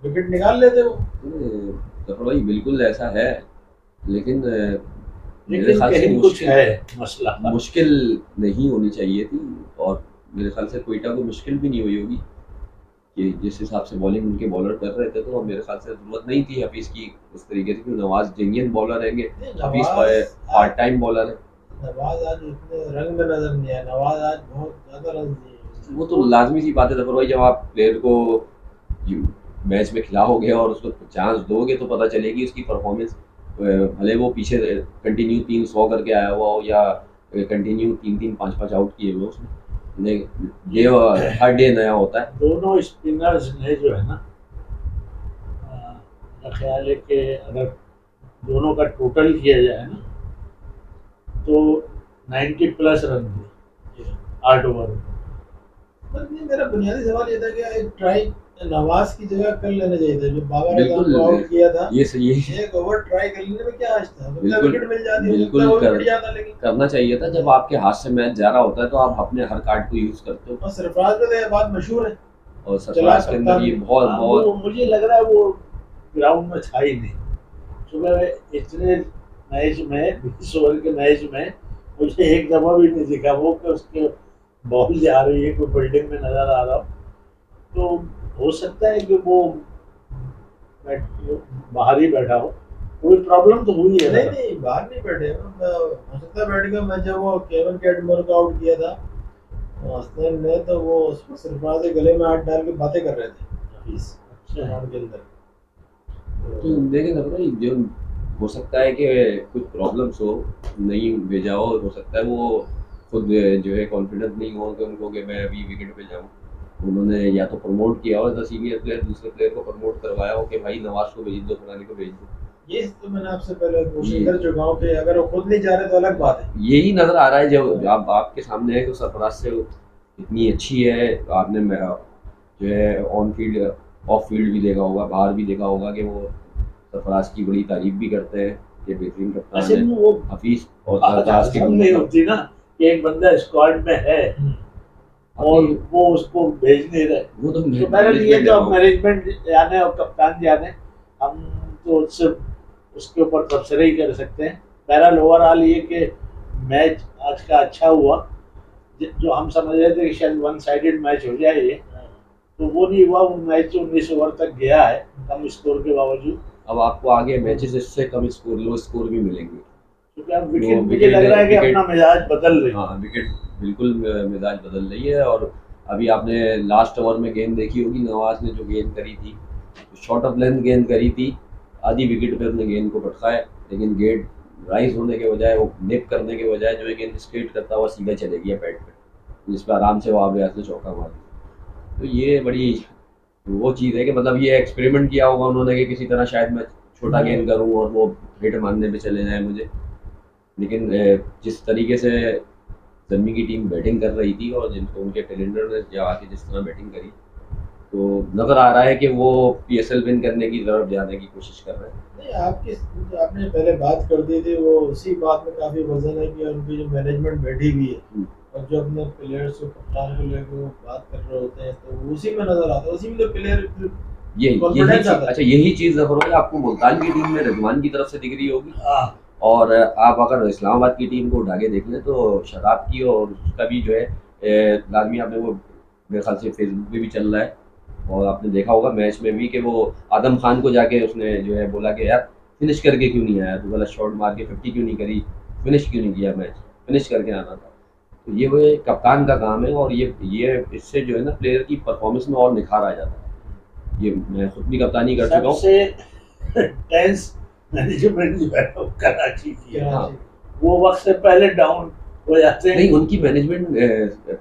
विकेट निकाल लेते वो। तो भाई बिल्कुल ऐसा है, लेकिन मेरे लेकिन ख्याल से कहीं कुछ है मसला। मुश्किल नहीं होनी चाहिए थी और मेरे ख्याल से कोयटा को मुश्किल भी नहीं हुई होगी कि जिस हिसाब से बॉलिंग उनके बॉलर कर रहे थे, तो मेरे ख्याल से जरूरत नहीं थी हफीज की उस तरीके से, क्योंकि नवाज जेन्युइन बॉलर है, हफीज पार्ट टाइम बॉलर है। नवाज आज इतने रंग में नजर नहीं आया, नवाज आज बहुत ज्यादा रन दिए। वो तो लाजमी सी बात है जफर भाई, जब आप प्लेयर को मैच में खिलाओगे और उसको चांस दोगे तो पता चलेगी उसकी परफॉर्मेंस, भले वो पीछे कंटिन्यू 300 करके आया हुआ हो या कंटिन्यू 3-3 5-5 आउट किए हुए उसने, ये हर डे नया होता है। दोनों स्पिनर्स ने जो है ना, मेरा ख्याल है कि अगर दोनों का टोटल किया जाए ना तो 90 प्लस रन दिए 8 ओवर में। नहीं, मेरा बुनियादी सवाल ये था कि एक ट्राई नवाज की जगह कर लेना चाहिए था, जो बाबर आजम बिल्कुल को आउट किया था। ये सही है, एक ओवर ट्राई कर लेने में क्या आज था, बिल्कुल विकेट मिल जाती, बिल्कुल मिल जाता, लेकिन करना चाहिए था। जब आपके हाथ से मैच जा रहा होता है तो आप अपने हर कार्ड को यूज करते हो, और सरफराज में तो ये बात मशहूर है। और सरफराज के अंदर ये बहुत बहुत मुझे लग रहा है वो ग्राउंड में था ही नहीं, सुबह इतने मैच में 20 ओवर के मैच में मुझे एक दफा भी नहीं दिखा वो कि उसके बॉल जा रही है, कोई बिल्डिंग में नजर आ रहा हो। तो हो सकता है कि वो बाहर ही बैठा हो, कोई प्रॉब्लम तो हुई है। नहीं बाहर नहीं बैठे, हो सकता है बैठेगा। मैं जब वो केवन कैटमोर को आउट किया था हसनैन ने, तो वो सरफराज के गले में हाथ डाल के बातें कर रहे थे हफीज ग्राउंड के अंदर। तो देखें ना भाई, जो हो सकता है कि कुछ प्रॉब्लम्स हो, नहीं भेजा हो सकता है वो खुद जो है कॉन्फिडेंस नहीं हो कि उनको कि मैं अभी विकेट पे जाऊँ। उन्होंने या तो प्रमोट किया हो एज अ सीनियर प्लेयर, दूसरे प्लेयर को प्रमोट करवाया हो कि भाई नवाज को भेज दो, फलानी को भेज दो। ये तो मैंने आपसे पहले क्वेश्चन कर चुका हूँ कि अगर वो खुद नहीं जा रहे तो अलग बात है। यही नजर आ रहा है जब आपके सामने है कि सरफराज से इतनी अच्छी है, आपने जो है ऑन फील्ड ऑफ फील्ड भी देखा होगा, बाहर भी देखा होगा कि वो सरफराज की बड़ी तारीफ भी करते हैं कि बेहतरीन कप्तान है। वो हफीज और सरफराज की नहीं होती ना कि एक बंदा स्क्वाड में है और वो उसको भेज नहीं रहे, वो तो मेरे लिए तो मैनेजमेंट जाने और कप्तान जाने, हम तो सिर्फ उसके ऊपर तबसरे ही कर सकते हैं। बहरहाल ओवरऑल ये कि मैच आज का अच्छा हुआ, जो हम समझ रहे थे कि शायद वन साइडेड मैच हो जाए ये, तो वो नहीं हुआ। वो मैच 19 ओवर तक गया है कम स्कोर के बावजूद। अब आपको आगे मैचेस इससे कम स्कोर, लो स्कोर भी मिलेंगे, क्योंकि अब तो विकेट मुझे लग रहा है कि अपना मिजाज बदल रही है। हाँ विकेट बिल्कुल मिजाज बदल रही है। और अभी आपने लास्ट ओवर में गेंद देखी होगी, नवाज ने जो गेंद करी थी, शॉर्ट ऑफ लेंथ गेंद करी थी, आधी विकेट पे उसने गेंद को पटकाया, लेकिन गेंद राइज होने के बजाय, वो निप करने के बजाय जो है गेंद स्ट्रेट करता हुआ सीधा चले गया पैड पे, जिस पर आराम से वो आगे से चौका मार दिया। तो ये बड़ी वो चीज़ है कि मतलब ये एक्सपेरिमेंट किया होगा उन्होंने कि किसी तरह शायद मैं छोटा गेंद करूँ और वो हिट मारने पे चले जाए मुझे। लेकिन जिस तरीके से जर्मनी की टीम बैटिंग कर रही थी और जिनको उनके कैलेंडर ने जाके जिस तरह बैटिंग करी, तो नज़र आ रहा है कि वो PSL विन करने की तरफ जाने की कोशिश कर रहे हैं। नहीं, आपने पहले बात कर दी थी, वो उसी बात में काफ़ी वजन है कि उनकी जो मैनेजमेंट बैठी हुई है और जो अपने प्लेयर्स को, कप्तान को लेकर वो बात कर रहे होते हैं, तो उसी में नज़र आता है, उसी में तो प्लेयर यही चीज़ जफर भाई आपको मुल्तान की टीम में रिजवान की तरफ से दिख रही होगी। और आप अगर इस्लामाबाद की टीम को उठा के देख लें तो शराब की और उसका भी जो है लाजमी, आपने वो मेरे ख्याल से फेसबुक पे भी चल रहा है और आपने देखा होगा मैच में भी कि वो आदम खान को जाके उसने जो है बोला कि यार फिनिश करके क्यों नहीं आया, तो गलत शॉट मार के 50 क्यों नहीं करी, फिनिश क्यों नहीं किया, मैच फिनिश करके आना था। तो ये वो कप्तान का काम है और ये इससे जो है ना प्लेयर की परफॉर्मेंस में और निखार आ जाता है। ये मैं खुद भी कप्तानी कर चुका हूँ। सबसे टेंस मैनेजमेंट जो है वो कराची की है। हाँ। वो वक्त से पहले डाउन हो जाते हैं। नहीं, उनकी मैनेजमेंट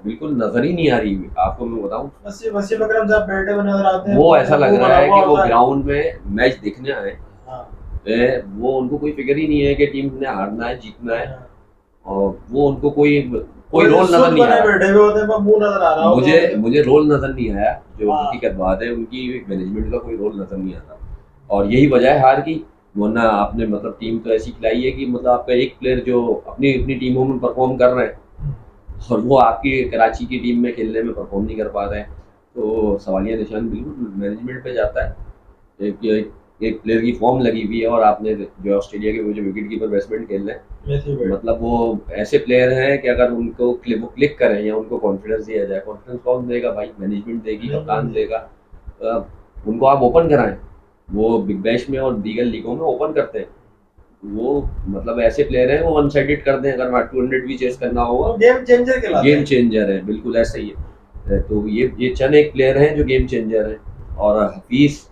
बिल्कुल नजर ही नहीं आ रही। आपको मैं बताऊं, वसीम अकरम साहब बैठे हुए नजर आते हैं, वो ऐसा लग रहा है कि वो ग्राउंड में मैच देखने आए। वो उनको कोई फिक्र ही नहीं है कि टीम ने हारना है जीतना है, और वो उनको कोई रोल नजर नहीं आया। बैठे हुए होते हैं, मुंह नजर आ रहा मुझे रोल नजर नहीं आया। जो हकीकत बात है, उनकी मैनेजमेंट का कोई रोल नजर नहीं आता और यही वजह है हार की। वरना आपने मतलब टीम तो ऐसी खिलाई है कि मतलब आपका एक प्लेयर जो अपनी टीमों में परफॉर्म कर रहे हैं और वो आपकी कराची की टीम में खेलने में परफॉर्म नहीं कर पा रहे हैं, तो सवालिया निशान बिल्कुल मैनेजमेंट पे जाता है। एक प्लेयर की फॉर्म लगी हुई है और आपने जो ऑस्ट्रेलिया के वो जो विकेट कीपर बैट्समैन खेल रहे हैं, मतलब वो ऐसे प्लेयर हैं कि अगर उनको क्लिक करें या उनको कॉन्फिडेंस दिया जाए, कॉन्फिडेंस कौन देगा भाई? मैनेजमेंट देगी, कप्तान देगा। उनको आप ओपन कराएं, वो बिग बैश में और दीगर लीगों में ओपन करते हैं। वो मतलब ऐसे प्लेयर हैं, वो वन साइडेड कर दें, अगर 200 भी चेस करना होगा, गेम चेंजर है, बिल्कुल ऐसा ही है। तो ये चंद एक प्लेयर हैं जो गेम चेंजर हैं। और हफीज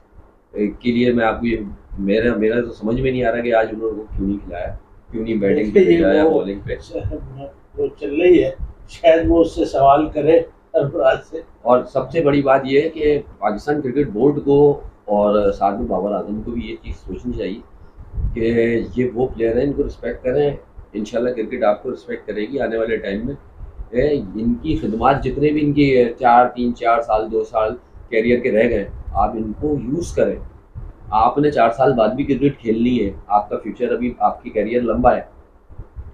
के लिए मैं आपको मेरा तो समझ में नहीं आ रहा कि आज उन्होंने क्यों नहीं खिलाया, क्यों नहीं बैटिंग पे भेजा या बॉलिंग पे। वो चल रही है, शायद वो उससे सवाल करे सरफराज से। और सबसे बड़ी बात ये है कि पाकिस्तान क्रिकेट बोर्ड को और साथ में बाबर आजम को भी ये चीज़ सोचनी चाहिए कि ये वो प्लेयर हैं, इनको रिस्पेक्ट करें। इंशाल्लाह क्रिकेट आपको रिस्पेक्ट करेगी आने वाले टाइम में। इनकी खिदमत जितने भी इनकी 3-4 साल 2 साल कैरियर के रह गए, आप इनको यूज़ करें। आपने 4 साल बाद भी क्रिकेट खेलनी है, आपका फ्यूचर अभी, आपकी कैरियर लंबा है,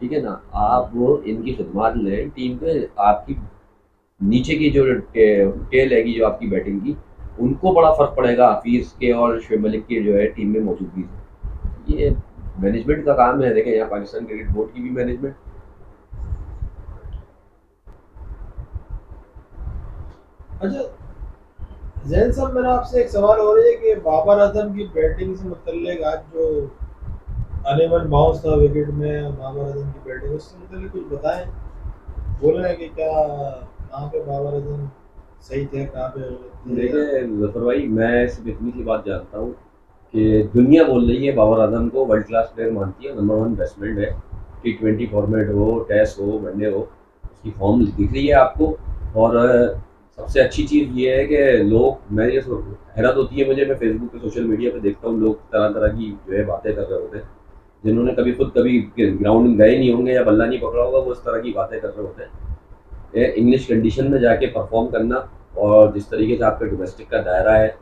ठीक है ना। आप वो इनकी खिदमत लें टीम पे। आपकी नीचे की जो टेल हैगी जो आपकी बैटिंग की, उनको बड़ा फ़र्क पड़ेगा हफीज़ के और शुएब मलिक के जो है टीम में मौजूदगी से। ये मैनेजमेंट का काम है। देखें यहाँ पाकिस्तान क्रिकेट बोर्ड की भी मैनेजमेंट। अच्छा जैन साहब, मेरा आपसे एक सवाल हो रही है कि बाबर आजम की बैटिंग से मुतल्लिक आज जो अनइवन बाउंस था विकेट में, बाबर आजम की बैटिंग, उससे मुतल्लिक कुछ बताएं, बोलें कि क्या कहाँ पे बाबर आजम सही थे, कहाँ पे गलत थे? देखिए जफर भाई, मैं सिर्फ इतनी सी बात जानता हूँ कि दुनिया बोल रही है बाबर आजम को वर्ल्ड क्लास प्लेयर मानती है, नंबर 1 बैट्समैन है। T20 फॉर्मेट हो, टेस्ट हो, वनडे हो, उसकी फॉर्म दिख रही है आपको। और सबसे अच्छी चीज़ ये है कि लोग, मैं ये हैरत होती है मुझे, मैं फेसबुक पे सोशल मीडिया पे देखता हूँ लोग तरह तरह की जो है बातें कर रहे होते हैं, जिन्होंने कभी ग्राउंड में गए नहीं होंगे या बल्ला नहीं पकड़ा होगा, वो इस तरह की बातें कर रहे होते हैं। इंग्लिश कंडीशन में जाके परफॉर्म करना, और जिस तरीके से आपका डोमेस्टिक का दायरा है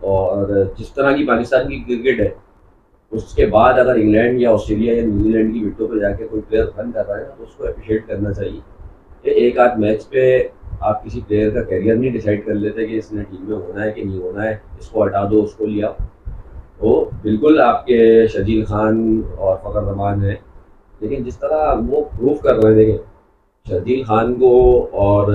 और जिस तरह की पाकिस्तान की क्रिकेट है, उसके बाद अगर इंग्लैंड या ऑस्ट्रेलिया या न्यूजीलैंड की विकेटों पर जाके कोई प्लेयर रन कर रहा है तो उसको अप्रिशिएट करना चाहिए। एक आध मैच पे आप किसी प्लेयर का कैरियर नहीं डिसाइड कर लेते कि इसने टीम में होना है कि नहीं होना है, इसको हटा दो उसको लिया। वो बिल्कुल आपके शजील खान और फ़खर रहमान है, लेकिन जिस तरह वो प्रूव कर रहे थे शजील खान को और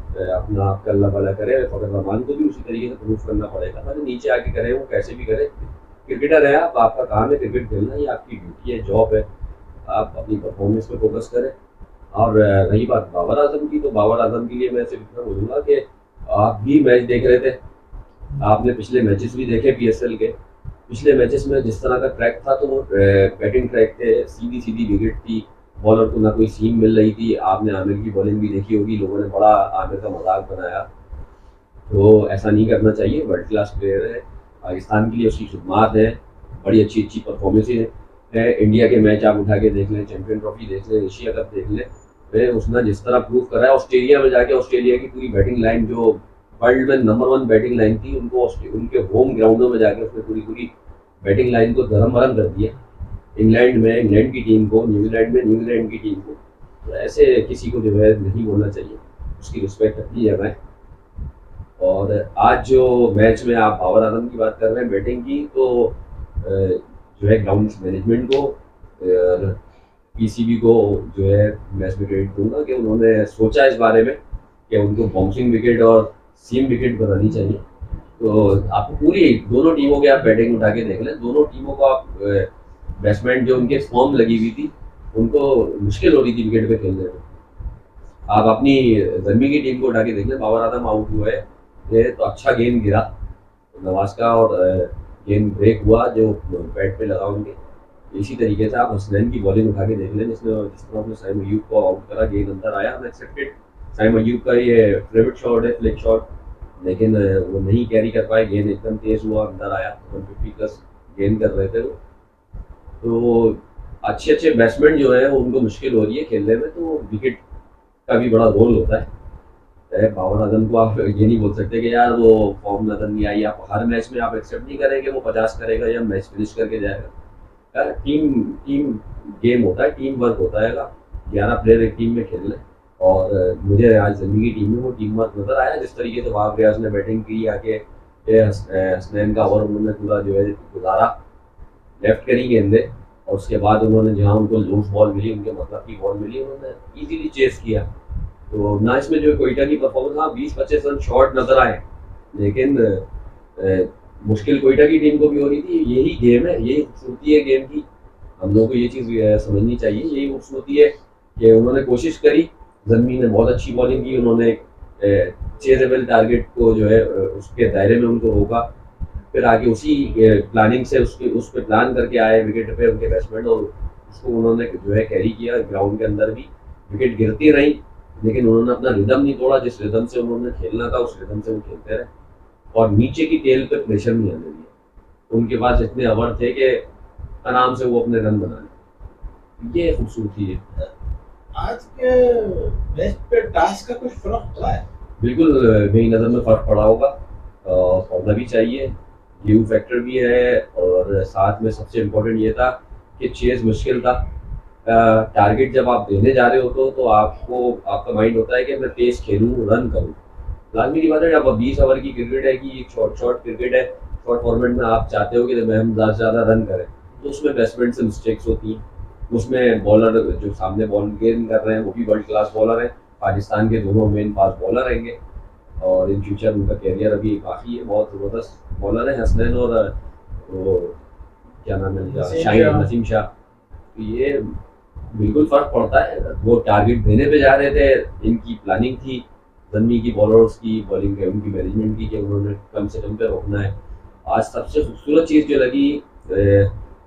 अपना आपका अल्लाह भला करे, फ़खर रहमान को भी उसी तरीके से प्रूव करना पड़ेगा, भले नीचे आके करे वो कैसे भी करे। क्रिकेटर है आप, आपका काम है क्रिकेट खेलना, ये आपकी ड्यूटी है, जॉब है, आप अपनी परफॉर्मेंस पे फोकस करें। और रही बात बाबर आजम की, तो बाबर आजम के लिए मैं सिर्फ इतना बोलूँगा कि आप भी मैच देख रहे थे, आपने पिछले मैचेस भी देखे पीएसएल के। पिछले मैचेस में जिस तरह का ट्रैक था, तो वो बैटिंग ट्रैक थे, सीधी सीधी विकेट थी, बॉलर को ना कोई सीम मिल रही थी। आपने आमिर की बॉलिंग भी देखी होगी, लोगों ने बड़ा आमिर का मजाक बनाया, तो ऐसा नहीं करना चाहिए। वर्ल्ड क्लास प्लेयर है, पाकिस्तान के लिए उसकी खिदमात है, बड़ी अच्छी अच्छी परफॉर्मेंसेज है। इंडिया के मैच आप उठा के देख लें, चैंपियन ट्रॉफी देख लें, एशिया कप देख लें, वे उसने जिस तरह प्रूव करा है। ऑस्ट्रेलिया में जाके ऑस्ट्रेलिया की पूरी बैटिंग लाइन, जो वर्ल्ड में नंबर 1 बैटिंग लाइन थी, उनको उनके होम ग्राउंडों में जाके उसने पूरी पूरी बैटिंग लाइन को धर्म भरम कर दिया। इंग्लैंड में इंग्लैंड की टीम को, न्यूजीलैंड में न्यूजीलैंड की टीम को, तो ऐसे किसी को जो है नहीं बोलना चाहिए, उसकी रिस्पेक्ट अपनी जगह है। और आज जो मैच में आप बाबर आजम की बात कर रहे हैं बैटिंग की, तो जो है ग्राउंड मैनेजमेंट को, पीसीबी को जो है मैं इसमें क्रेडिट दूंगा कि उन्होंने सोचा इस बारे में कि उनको बाउंसिंग विकेट और सीम विकेट बनानी चाहिए। तो आप पूरी दोनों टीमों के आप बैटिंग उठा के देख लें, दोनों टीमों को आप बैट्समैन जो उनके फॉर्म लगी हुई थी, उनको मुश्किल हो रही थी विकेट पे खेलने में। आप अपनी जर्मी की टीम को उठा के देख लें, बाबर आजम आउट हुए, ये तो अच्छा गेंद गिरा नवाज का, और गेंद ब्रेक हुआ जो बैट पे लगा उनके। इसी तरीके से आप हसनैन की बॉलिंग उठा के देख लें, जिस तरह उसने साइम अय्यूब को आउट करा, गेंद अंदर आया अनएक्सपेक्टेड। साइम अय्यूब का ये फेवरेट शॉट है, फ्लिक शॉट, लेकिन वो नहीं कैरी कर पाए, गेंद एकदम तेज हुआ, अंदर आया। 150 प्लस गेंद कर रहे थे वो। तो अच्छे अच्छे बैट्समैन जो है उनको मुश्किल हो रही है खेलने में, तो विकेट का भी बड़ा रोल होता है। बाबर आजम को आप ये नहीं बोल सकते कि यार वो फॉर्म नजर नहीं आई, आप हर मैच में आप एक्सेप्ट नहीं करेंगे वो 50 करेगा या मैच फिनिश करके जाएगा। यार टीम टीम गेम होता है, टीम वर्क होता है। 11 प्लेयर एक टीम में खेल रहे, और मुझे आज जर्मी की टीम में वो टीम वर्क नजर आया। जिस तरीके से वहाब रियाज ने बैटिंग की, आके हसनैन का ओवर उन्होंने पूरा जो है गुजारा, लेफ्ट करी गेंदे, और उसके बाद उन्होंने जहाँ उनको लूज बॉल मिली, उनके मतलब की बॉल मिली, उन्होंने इजीली चेस किया। तो ना इसमें जो कोयटा की परफॉर्मेंस, हाँ 20-25 रन शॉर्ट नजर आए, लेकिन मुश्किल कोयटा की टीम को भी हो रही थी। यही गेम है, यही खूबसूरती है गेम की, हम लोगों को ये चीज़ समझनी चाहिए। यही खूबसूरती है कि उन्होंने कोशिश करी, जर्मी ने बहुत अच्छी बॉलिंग की, उन्होंने चेजेबल टारगेट को जो है उसके दायरे में उनको रोका, फिर आगे उसी प्लानिंग से उस पर प्लान करके आए विकेट पे उनके बैट्समैन, और उसको उन्होंने जो है कैरी किया। ग्राउंड के अंदर भी विकेट गिरती रही, लेकिन उन्होंने अपना रिदम नहीं तोड़ा। जिस रिदम से उन्होंने खेलना था उस रिदम से वो खेलते रहे, और नीचे की टेल पे प्रेशर नहीं आने दिया। उनके पास इतने ओवर थे कि आराम से वो अपने रन बना ले, ये खूबसूरती है। आज के मैच पे टास्क का कुछ फर्क पड़ा है? बिल्कुल मेरी नज़र में फ़र्क पड़ा होगा, पड़ना भी चाहिए, ड्यू फैक्टर भी है, और साथ में सबसे इम्पोर्टेंट ये था कि चेज़ मुश्किल था। टारगेट जब आप देने जा रहे हो तो आपको, आपका माइंड होता है कि मैं तेज़ खेलूँ, रन करूँ। लाजमी की बात है, अब 20 ओवर की क्रिकेट है कि एक शॉर्ट क्रिकेट है, शॉर्ट फॉर्मेट में आप चाहते हो कि हम ज़्यादा से ज़्यादा रन करें, तो उसमें बैट्समैन से मिस्टेक्स होती हैं। उसमें बॉलर जो सामने बॉल गेंद कर रहे हैं वो भी वर्ल्ड क्लास बॉलर हैं, पाकिस्तान के दोनों मेन फास्ट बॉलर रहेंगे, और इन फ्यूचर उनका कैरियर अभी काफ़ी है, बहुत ज़बरदस्त बॉलर है हसनैन, और वो क्या नाम है उनका, शाहीन नसीम शाह। तो ये बिल्कुल फ़र्क पड़ता है। वो टारगेट देने पे जा रहे थे, इनकी प्लानिंग थी जर्मी की बॉलर्स की, बॉलिंग की, उनकी मैनेजमेंट की, कि उन्होंने कम से कम पे रोकना है। आज सबसे खूबसूरत चीज़ जो लगी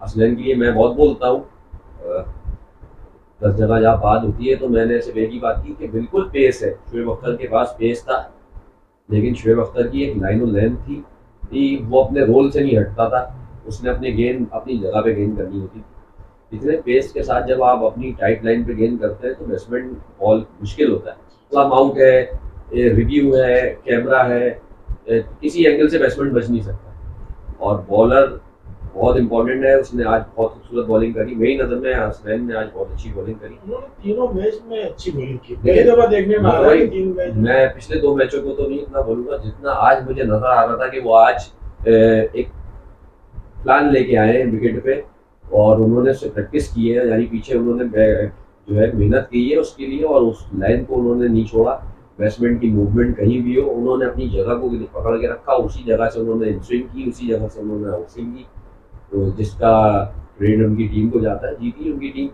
हसनैन के लिए, मैं बहुत बोलता हूँ 10 जगह जहाँ बात होती है तो मैंने सिर्फ एक ही बात की कि बिल्कुल पेस है। शुएब अख्तर के पास पेस था, लेकिन शुएब अख्तर की एक लाइन और लेंथ थी कि वो अपने रोल से नहीं हटता था, उसने अपने गेंद अपनी जगह पे गेंद करनी होती थी। इतने पेस के साथ जब आप अपनी टाइट लाइन पे गेंद करते हैं तो बैट्समैन बॉल मुश्किल होता है। प्लम आउट है, रिव्यू है, कैमरा है, किसी एंगल से बैट्समैन बच नहीं सकता, और बॉलर बहुत इंपॉर्टेंट है। उसने आज बहुत खूबसूरत बॉलिंग करी, मेरी नज़र में हसनैन ने आज बहुत अच्छी बॉलिंग करी। उन्होंने तीनों मैच में अच्छी बॉलिंग की, पहले दफा देखने में आ रहा है तीन मैच। मैं पिछले 2 मैचों को तो नहीं इतना बोलूँगा जितना आज मुझे नज़र आ रहा था कि वो आज एक प्लान लेके आए हैं विकेट पे, और उन्होंने उससे प्रैक्टिस की है, यानी पीछे उन्होंने जो है मेहनत की है उसके लिए, और उस लाइन को उन्होंने नहीं छोड़ा। बैट्समैन की मूवमेंट कहीं भी हो, उन्होंने अपनी जगह को पकड़ के रखा, उसी जगह से उन्होंने इन स्विंग की, उसी जगह से उन्होंने आउट स्विंग की। तो जिसका क्रेडिट उनकी टीम को जाता है, जीती उनकी टीम।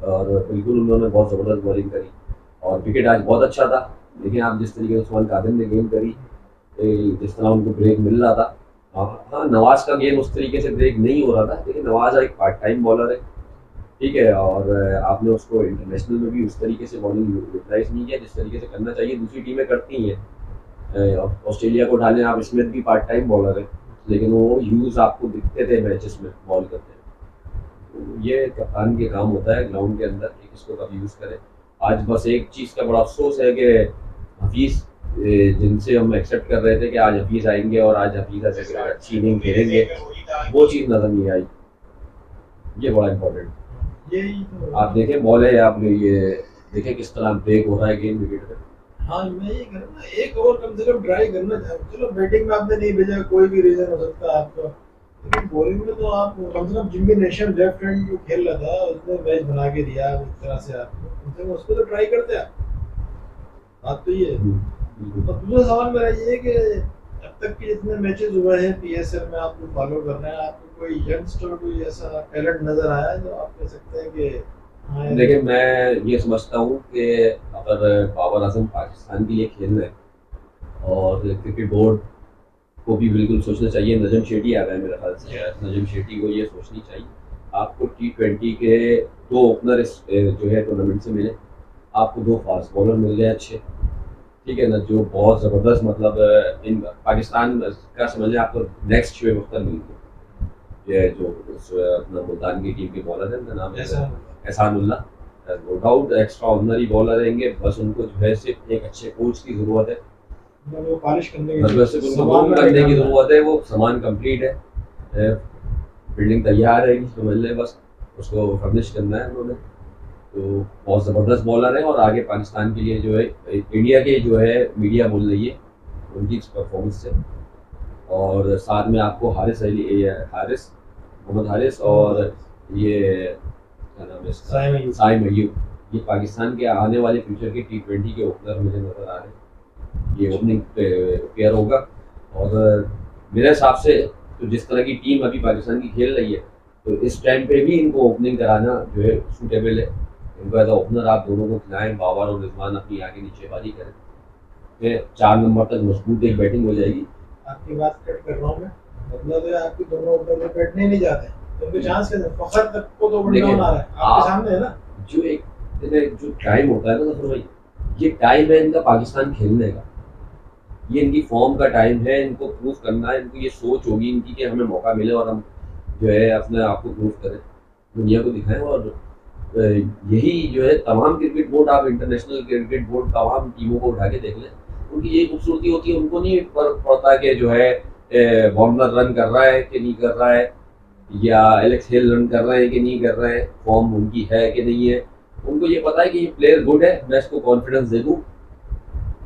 और बिल्कुल उन्होंने बहुत ज़बरदस्त बॉलिंग करी और विकेट आज बहुत अच्छा था। देखिए आप जिस तरीके से उस्मान कादिर ने गेम करी, जिस तरह उनको ब्रेक मिल रहा था। हाँ, नवाज का गेम उस तरीके से ब्रेक नहीं हो रहा था, लेकिन नवाज एक पार्ट टाइम बॉलर है, ठीक है। और आपने उसको इंटरनेशनल में भी उस तरीके से बॉलिंग यूटिलाइज नहीं किया जिस तरीके से करना चाहिए, दूसरी टीमें करती हैं। ऑस्ट्रेलिया को डालें आप, स्मिथ भी पार्ट टाइम बॉलर है, लेकिन वो यूज़ आपको दिखते थे मैचेस में बॉल करते हैं। तो ये कप्तान के काम होता है ग्राउंड के अंदर कि किसको कब यूज़ करें। आज बस एक चीज़ का बड़ा अफसोस है कि हफीज़, जिनसे हम एक्सेप्ट कर रहे थे कि आज हफीज़ आएंगे और आज हफीज़ अच्छी इनिंग खेलेंगे, वो चीज़ नज़र नहीं आई। ये बड़ा इम्पोर्टेंट। यही तो आप देखें बॉल है, आप ये देखें किस तरह ब्रेक हो रहा है गेम विकेट पे। हाँ, मैं ये कह रहा हूँ ना, एक ओवर कम से कम ट्राई करना चाहिए। चलो बैटिंग में आपने नहीं भेजा, कोई भी रीजन हो सकता है आपका, लेकिन बॉलिंग में तो आप कम से कम जिम्मी नेशम लेफ्ट हैंड जो खेल रहा था उसने मैच बना के दिया इस तरह से, आपको कम से कम उसको तो ट्राई करते आप। बात तो ये है। बिल्कुल। और दूसरा सवाल मेरा ये है कि अब तक के जितने मैचेस हुए हैं पीएसएल में, आपको फॉलो कर रहे हैं, आपको कोई यंगस्टर कोई ऐसा टैलेंट नजर आया है जो आप कह सकते हैं कि हाँ, देखिए मैं ये समझता हूँ कि अगर बाबर आजम पाकिस्तान के लिए खेलना है और क्रिकेट बोर्ड को भी बिल्कुल सोचना चाहिए। नजम शेट्टी आ गए मेरे ख्याल से, नजम शेट्टी को ये सोचनी चाहिए आपको T20 के 2 ओपनर जो है टूर्नामेंट से मिले, आपको 2 फास्ट बॉलर मिल गए अच्छे, ठीक है ना, जो बहुत ज़बरदस्त मतलब इन पाकिस्तान का समझ लें आपको नेक्स्ट शोएब अख्तर मिल गए। ये जो अपना मुल्तान की टीम के बॉलर है, उनका नाम है Ehsanullah, no doubt extraordinary bowler रहेंगे, बस उनको जो है सिर्फ एक अच्छे कोच की ज़रूरत है, वो पॉलिश करने की मतलब सिर्फ उनको ग्रूम करने की ज़रूरत है। वो सामान कंप्लीट है, बिल्डिंग तैयार है, समझ लें बस उसको फर्निश करना है उन्होंने। तो बहुत ज़बरदस्त बॉलर है और आगे पाकिस्तान के लिए जो है इंडिया के जो है मीडिया बोल रही है उनकी इस परफॉर्मेंस से। और साथ में आपको मोहम्मद हारिस और ये क्या नाम है इसका, साइम अय्यूब, ये पाकिस्तान के आने वाले फ्यूचर के T20 के ओपनर मुझे नज़र आ रहे हैं। ये ओपनिंग पेयर होगा और मेरे हिसाब से तो जिस तरह की टीम अभी पाकिस्तान की खेल रही है, तो इस टाइम पे भी इनको ओपनिंग कराना जो है सूटेबल है। इनको एज ओपनर आप दोनों को खिलाएं, बाबर और रिजवान अपनी आगे नीचेबाजी करें, फिर 4 नंबर तक मजबूत एक बैटिंग हो जाएगी। आपकी बात कट कर रहा हूँ मैं, मतलब है आपके दोनों ओपनर बैठने नहीं जाते, तो उनके चांस कैसे? फखर तक को तो वन डाउन आ रहा है आपके सामने है ना। जो टाइम होता है ना तो भाई, ये टाइम है इनका पाकिस्तान खेलने का, ये इनकी फॉर्म का टाइम है, इनको प्रूव करना है, इनको ये सोच होगी इनकी कि हमें मौका मिले और हम जो है अपने आप को प्रूव करें, दुनिया को दिखाएं। और यही जो है तमाम क्रिकेट बोर्ड, आप इंटरनेशनल क्रिकेट बोर्ड तमाम टीमों को उठा के देख लें, उनकी यही खूबसूरती होती है। उनको नहीं फर्क पड़ता कि जो है वार्नर रन कर रहा है कि नहीं कर रहा है, या एलेक्स हेल रन कर रहे हैं कि नहीं कर रहे हैं, फॉर्म उनकी है कि नहीं है। उनको ये पता है कि ये प्लेयर गुड है, मैं इसको कॉन्फिडेंस दे दूँ।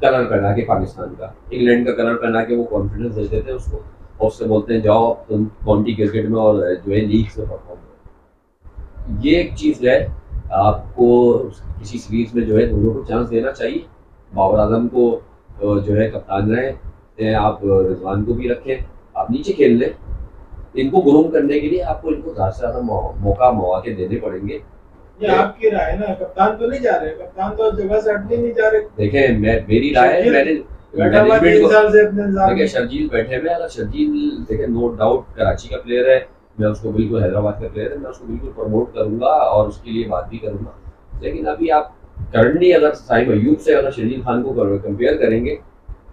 कलर पहना के पाकिस्तान का, इंग्लैंड का कलर पहना के वो कॉन्फिडेंस दे देते हैं उसको और उससे बोलते हैं जाओ तुम काउंटी क्रिकेट में और जो है लीग में परफॉर्म करो। ये एक चीज़ है, आपको किसी सीरीज में जो है दोनों को चांस देना चाहिए। बाबर आजम को जो है कप्तान रहे, आप रिजवान को भी रखें, आप नीचे खेल लें। इनको ग्रूम करने के लिए आपको इनको ज़्यादा से ज़्यादा मौके देने पड़ेंगे। ये आपकी राय है ना, कप्तान तो नहीं जा रहे, कप्तान तो जगह से हटने नहीं जा रहे। देखें मेरी राय है, मैनेजमेंट को देखिए, शर्जील बैठे हुए, अगर शर्जील देखें नो डाउट कराची का प्लेयर है, मैं उसको बिल्कुल हैदराबाद का प्लेयर है, मैं उसको बिल्कुल प्रमोट करूंगा और उसके लिए बात भी करूंगा। लेकिन अभी आप करंटली अगर साइम अय्यूब से अगर शर्जील खान को कंपेयर करेंगे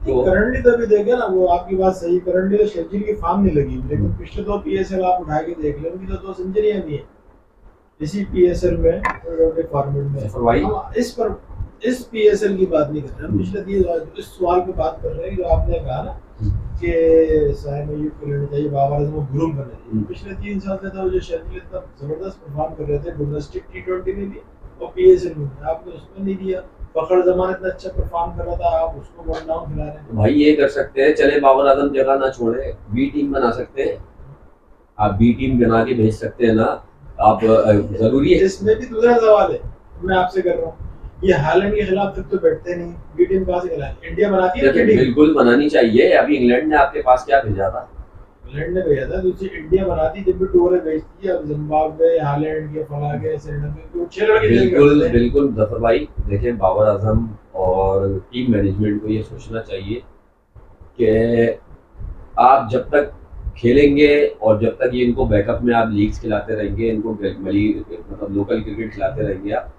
तो करंटली तो अभी देखे ना, वो आपकी बात सही, करंटली तो शर्जील की फॉर्म नहीं लगी, लेकिन पिछले 2 पीएसएल आप उठा के देख लें, उनकी तो 2 सेंचुरियां भी हैं इसी पीएसएल में फॉर्मेट में। इस पीएसएल की बात नहीं कर रहे हम, पिछले इस सवाल पे बात कर रहे हैं जो आपने कहा ना कि साइम अय्यूब को लेना चाहिए, बाबर आजम को ग्रूम करना चाहिए। पिछले 3 साल से तो जो शर्जील इतना जबरदस्त परफॉर्म कर रहे थे डोमेस्टिक T20 में भी और पीएसएल में, आपने उसमें नहीं दिया। फखर जमान इतना अच्छा परफॉर्म कर रहा था, आप उसको वन डाउन खिला रहे हैं। भाई ये कर सकते हैं, चले बाबर आजम जगह ना छोड़े, बी टीम बना सकते हैं, आप बी टीम बना के भेज सकते हैं ना आप। जरूरी है इसमें भी दूसरा सवाल है मैं आपसे कर रहा हूँ ये हालैंड के खिलाफ तक तो बैठते नहीं, बी टीम कहाँ से खिलाए? इंडिया बनाती है ना देखिए बी टीम, बिल्कुल बनानी चाहिए। अभी इंग्लैंड ने आपके पास क्या भेजा था? इंग्लैंड ने भेजा था, दूसरी इंडिया बनाती जब भी टूर भेजती है। अब जिम्बाब्वे, हालैंड के फला के श्रीलंका के 6 लड़के चेंज कर बिल्कुल देते हैं। बिल्कुल जफर भाई, देखिए बाबर आजम और टीम मैनेजमेंट को ये सोचना चाहिए कि आप जब तक खेलेंगे और जब तक ये इनको बैकअप में आप लीग्स खिलाते रहेंगे, इनको मतलब लोकल क्रिकेट खिलाते रहेंगे आप,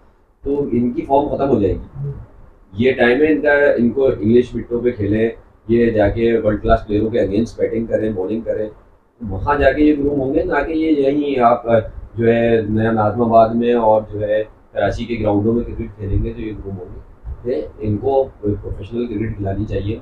तो इनकी फॉर्म खत्म हो जाएगी। ये टाइम है इनका, इनको इंग्लिश मिट्टों पे खेलें, ये जाके वर्ल्ड क्लास प्लेयरों के अगेंस्ट बैटिंग करें, बॉलिंग करें, वहाँ जाके ये ग्रूम होंगे, ना कि ये यहीं आप जो है नया नाजमाबाद में और जो है कराची के ग्राउंडों में क्रिकेट खेलेंगे तो ये ग्रूम होंगे। इनको प्रोफेशनल क्रिकेट खिलानी चाहिए,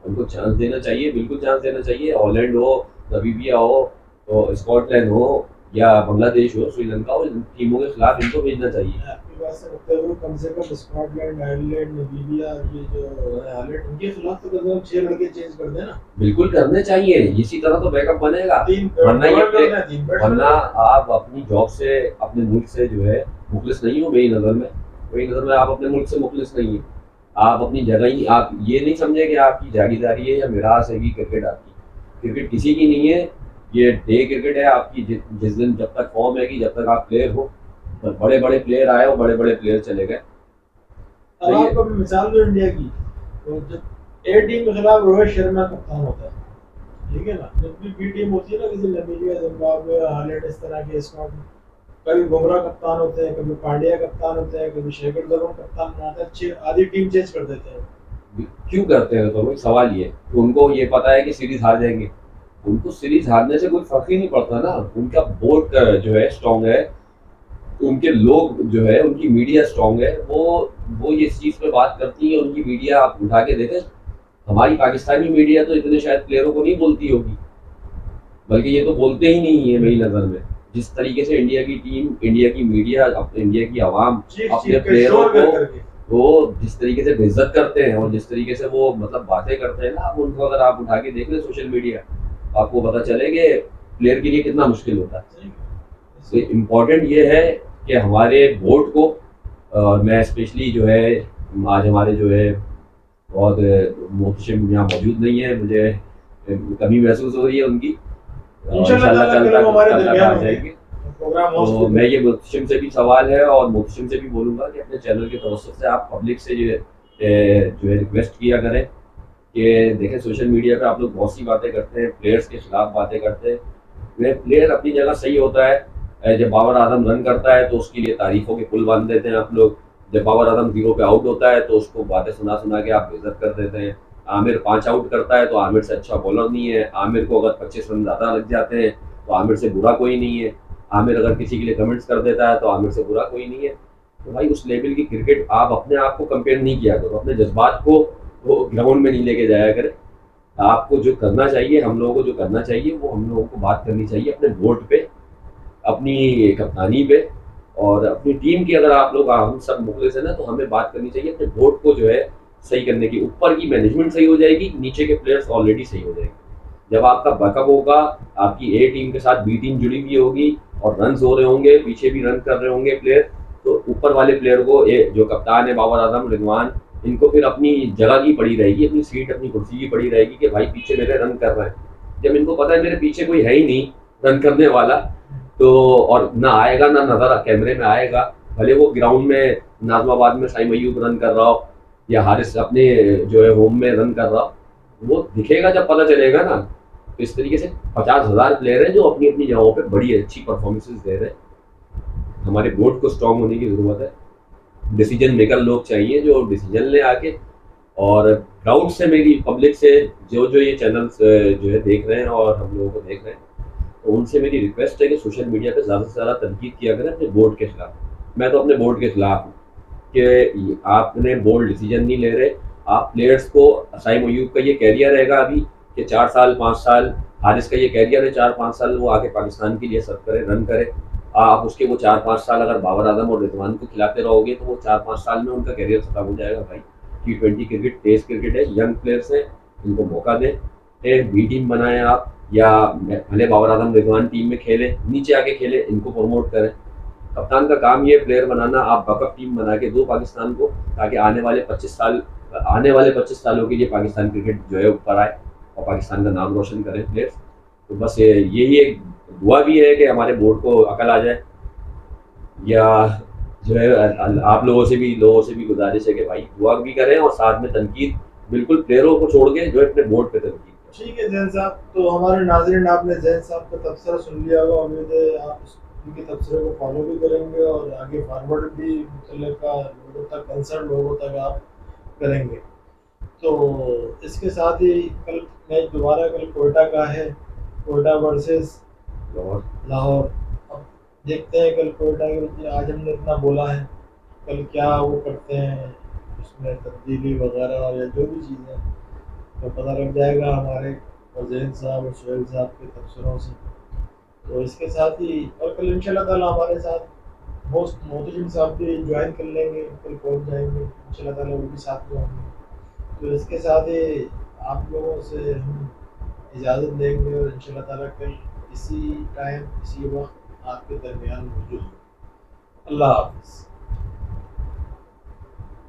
उनको चांस देना चाहिए, बिल्कुल चांस देना चाहिए। हॉलैंड हो, नमीबिया हो, तो स्कॉटलैंड हो या बांग्लादेश हो, श्रीलंका हो, इन टीमों के खिलाफ इनको भेजना चाहिए। आपकी बात से लगता है वो कम से कम स्कॉटलैंड, आयरलैंड, नामीबिया, ये जो है हालैंड, इनके खिलाफ तो कम से कम 6 लड़के चेंज कर देना। बिल्कुल करने चाहिए, इसी तरह तो बैकअप बनेगा। तीन वरना ये बॉलर करना है, 3 बैट्समैन वरना आप अपनी जॉब से, अपने मुल्क से जो है मुखलिस नहीं हो। मेरी नज़र में, मेरी नज़र में आप अपने मुल्क से मुखलिस नहीं है। आप अपनी जगह ही, आप ये नहीं समझे कि आपकी जागीदारी है या मिरास है कि क्रिकेट आपकी, क्रिकेट किसी की नहीं है। ये डे क्रिकेट है आपकी। जिस दिन जब तक फॉर्म है कि जब तक आप प्लेयर हो, बड़े बड़े प्लेयर आए और बड़े बड़े प्लेयर चले गए। अब सही है। आपको मैं मिसाल दूं इंडिया की, तो जब ए टीम के खिलाफ रोहित शर्मा कप्तान होता है, ठीक है ना, जब भी बी टीम होती है ना, किसी नामीबिया, जिम्बाब्वे, हालैंड, इस तरह के स्क्वाड में, कभी बुमराह कप्तान होते हैं, कभी पांड्या कप्तान होते हैं, कभी शेखर धवन कप्तान बनाते हैं, आधी टीम चेंज कर देते हैं। क्यों करते हैं? तो सवाल ये है कि उनको ये पता है कि सीरीज हार जाएंगे। उनको सीरीज हारने से कोई फर्क ही नहीं पड़ता ना। उनका बोर्ड जो है स्ट्रांग है, उनके लोग जो है, उनकी मीडिया स्ट्रांग है। वो ये चीज़ पे बात करती है। उनकी मीडिया आप उठा के देखें, हमारी पाकिस्तानी मीडिया तो इतने शायद प्लेयरों को नहीं बोलती होगी, बल्कि ये तो बोलते ही नहीं है मेरी नज़र में। जिस तरीके से इंडिया की टीम, इंडिया की मीडिया, इंडिया की आवाम चीख अपने चीख के प्लेयरों शोर कर को करके, वो जिस तरीके से बेइज्जत करते हैं और जिस तरीके से वो मतलब बातें करते हैं ना, आप उनको अगर आप उठा के देख लें सोशल मीडिया, आपको पता चले कि प्लेयर के लिए कितना मुश्किल होता है। तो इम्पोर्टेंट ये है कि हमारे बोर्ड को, मैं स्पेशली जो है, आज हमारे जो है बहुत मोहतशिम यहाँ मौजूद नहीं है, मुझे कमी महसूस हो रही है उनकी। इंशाल्लाह ताला कल कल वो हमारे तक आ दरमियान होंगे, जाएंगे। प्रोग्राम तो होस्ट मैं ये मोहतशिम से भी सवाल है और मोहतशिम से भी बोलूँगा कि अपने चैनल के तवज्जुह से आप पब्लिक से जो है रिक्वेस्ट किया करें कि देखें, सोशल मीडिया पे आप लोग बहुत सी बातें करते हैं, प्लेयर्स के खिलाफ बातें करते हैं। वे प्लेयर अपनी जगह सही होता है। जब बाबर आजम रन करता है तो उसके लिए तारीफों के पुल बांध देते हैं आप लोग। जब बाबर आजम 0 पे आउट होता है तो उसको बातें सुना सुना के आप बेइज्जत कर देते हैं। आमिर 5 आउट करता है तो आमिर से अच्छा बॉलर नहीं है। आमिर को अगर 25 रन ज़्यादा लग जाते हैं तो आमिर से बुरा कोई नहीं है। आमिर अगर किसी के लिए कमेंट्स कर देता है तो आमिर से बुरा कोई नहीं है। तो भाई उस लेवल की क्रिकेट आप अपने आप को कंपेयर नहीं किया करो, अपने जज्बात को वो ग्राउंड में नहीं लेके जाया करें। आपको जो करना चाहिए, हम लोगों को जो करना चाहिए, वो हम लोगों को बात करनी चाहिए अपने बोर्ड पे, अपनी कप्तानी पे और अपनी टीम की। अगर आप लोग, हम सब मुखलिस है ना, तो हमें बात करनी चाहिए अपने बोर्ड को जो है सही करने की। ऊपर की मैनेजमेंट सही हो जाएगी, नीचे के प्लेयर्स ऑलरेडी सही हो जाएंगे। जब आपका बैकअप होगा, आपकी ए टीम के साथ बी टीम जुड़ी हुई होगी और रन हो रहे होंगे, पीछे भी रन कर रहे होंगे प्लेयर, तो ऊपर वाले प्लेयर को, जो कप्तान है बाबर आजम, रिजवान, इनको फिर अपनी जगह की पड़ी रहेगी, अपनी सीट, अपनी कुर्सी की पड़ी रहेगी कि भाई पीछे मेरे रन कर रहे हैं। जब इनको पता है मेरे पीछे कोई है ही नहीं रन करने वाला, तो और ना आएगा, ना नजर कैमरे में आएगा, भले वो ग्राउंड में नाजमाबाद में साइम अयूब रन कर रहा हो या हारिस अपने जो है होम में रन कर रहा हो, वो दिखेगा जब पता चलेगा ना। तो इस तरीके से 50,000 प्लेयर हैं जो अपनी अपनी जगहों पे बड़ी अच्छी परफॉर्मेंसेज दे रहे हैं। हमारे बोर्ड को स्ट्रांग होने की ज़रूरत है। डिसीजन मेकर लोग चाहिए जो डिसीजन ले आके। और प्राउड से मेरी पब्लिक से, जो जो ये चैनल्स जो है देख रहे हैं और हम लोगों को देख रहे हैं, तो उनसे मेरी रिक्वेस्ट है कि सोशल मीडिया पे ज़्यादा से ज़्यादा तनकीद किया करें अपने बोर्ड के खिलाफ। मैं तो अपने बोर्ड के खिलाफ हूँ कि आपने बोल्ड डिसीजन नहीं ले रहे। आप प्लेयर्स को, साइम अयूब का ये कैरियर रहेगा अभी कि 4 साल 5 साल, हारिस का ये कैरियर है 4-5 साल, वो आके पाकिस्तान के लिए सर्व करे, रन करे। आप उसके वो 4-5 साल अगर बाबर आजम और रिजवान को खिलाते रहोगे तो वो 4-5 साल में उनका कैरियर खत्म हो जाएगा। भाई T20 क्रिकेट, टेस्ट क्रिकेट है, यंग प्लेयर्स हैं, इनको मौका दें। बी टीम बनाएं आप, या भले बाबर आजम रिजवान टीम में खेलें, नीचे आके खेलें, इनको प्रमोट करें। कप्तान का काम ये प्लेयर बनाना, आप बैकअप टीम बना के दो पाकिस्तान को, ताकि आने वाले 25 सालों के लिए पाकिस्तान क्रिकेट जो है ऊपर आए और पाकिस्तान का नाम रोशन करें प्लेयर्स। तो बस यही एक दुआ भी है कि हमारे बोर्ड को अकल आ जाए, या जो है आप लोगों से भी गुजारिश है कि भाई दुआ भी करें और साथ में तनकीद, बिल्कुल प्लेयरों को छोड़ के जो है अपने बोर्ड पे तनकीद करें। ठीक है जैन साहब, तो हमारे नाज़रीन आपने जैन साहब का तबसरा सुन लिया होगा, उम्मीद है आप उनके तबसरे को फॉलो भी करेंगे और आगे फॉरवर्ड भी मुतल्लिका लोगों तक, कंसर्न लोगों तक आप करेंगे। तो इसके साथ ही कल मैच दोबारा कल कोयटा का है, कोयटा वर्सेस और लाहौर। अब देखते हैं कल कोयटा के बच्चे, आज हमने इतना बोला है, कल क्या वो करते हैं उसमें तब्दीली वगैरह या जो भी चीज़ें, तो पता लग जाएगा हमारे और जैन साहब और सुहेल साहब के तबसरों से। तो इसके साथ ही और कल इंशाल्लाह ताला हमारे साथ होस्ट मोहतजिम साहब भी ज्वाइन कर लेंगे, कल पहुंच जाएंगे इंशाल्लाह ताला, वो भी साथ में होंगे। तो इसके साथ ही आप लोगों से हम इजाज़त लेंगे और इंशाल्लाह ताला कल इसी टाइम इसी वक्त आपके दरमियान मौजूद होंगे। अल्लाह हाफ़िज़।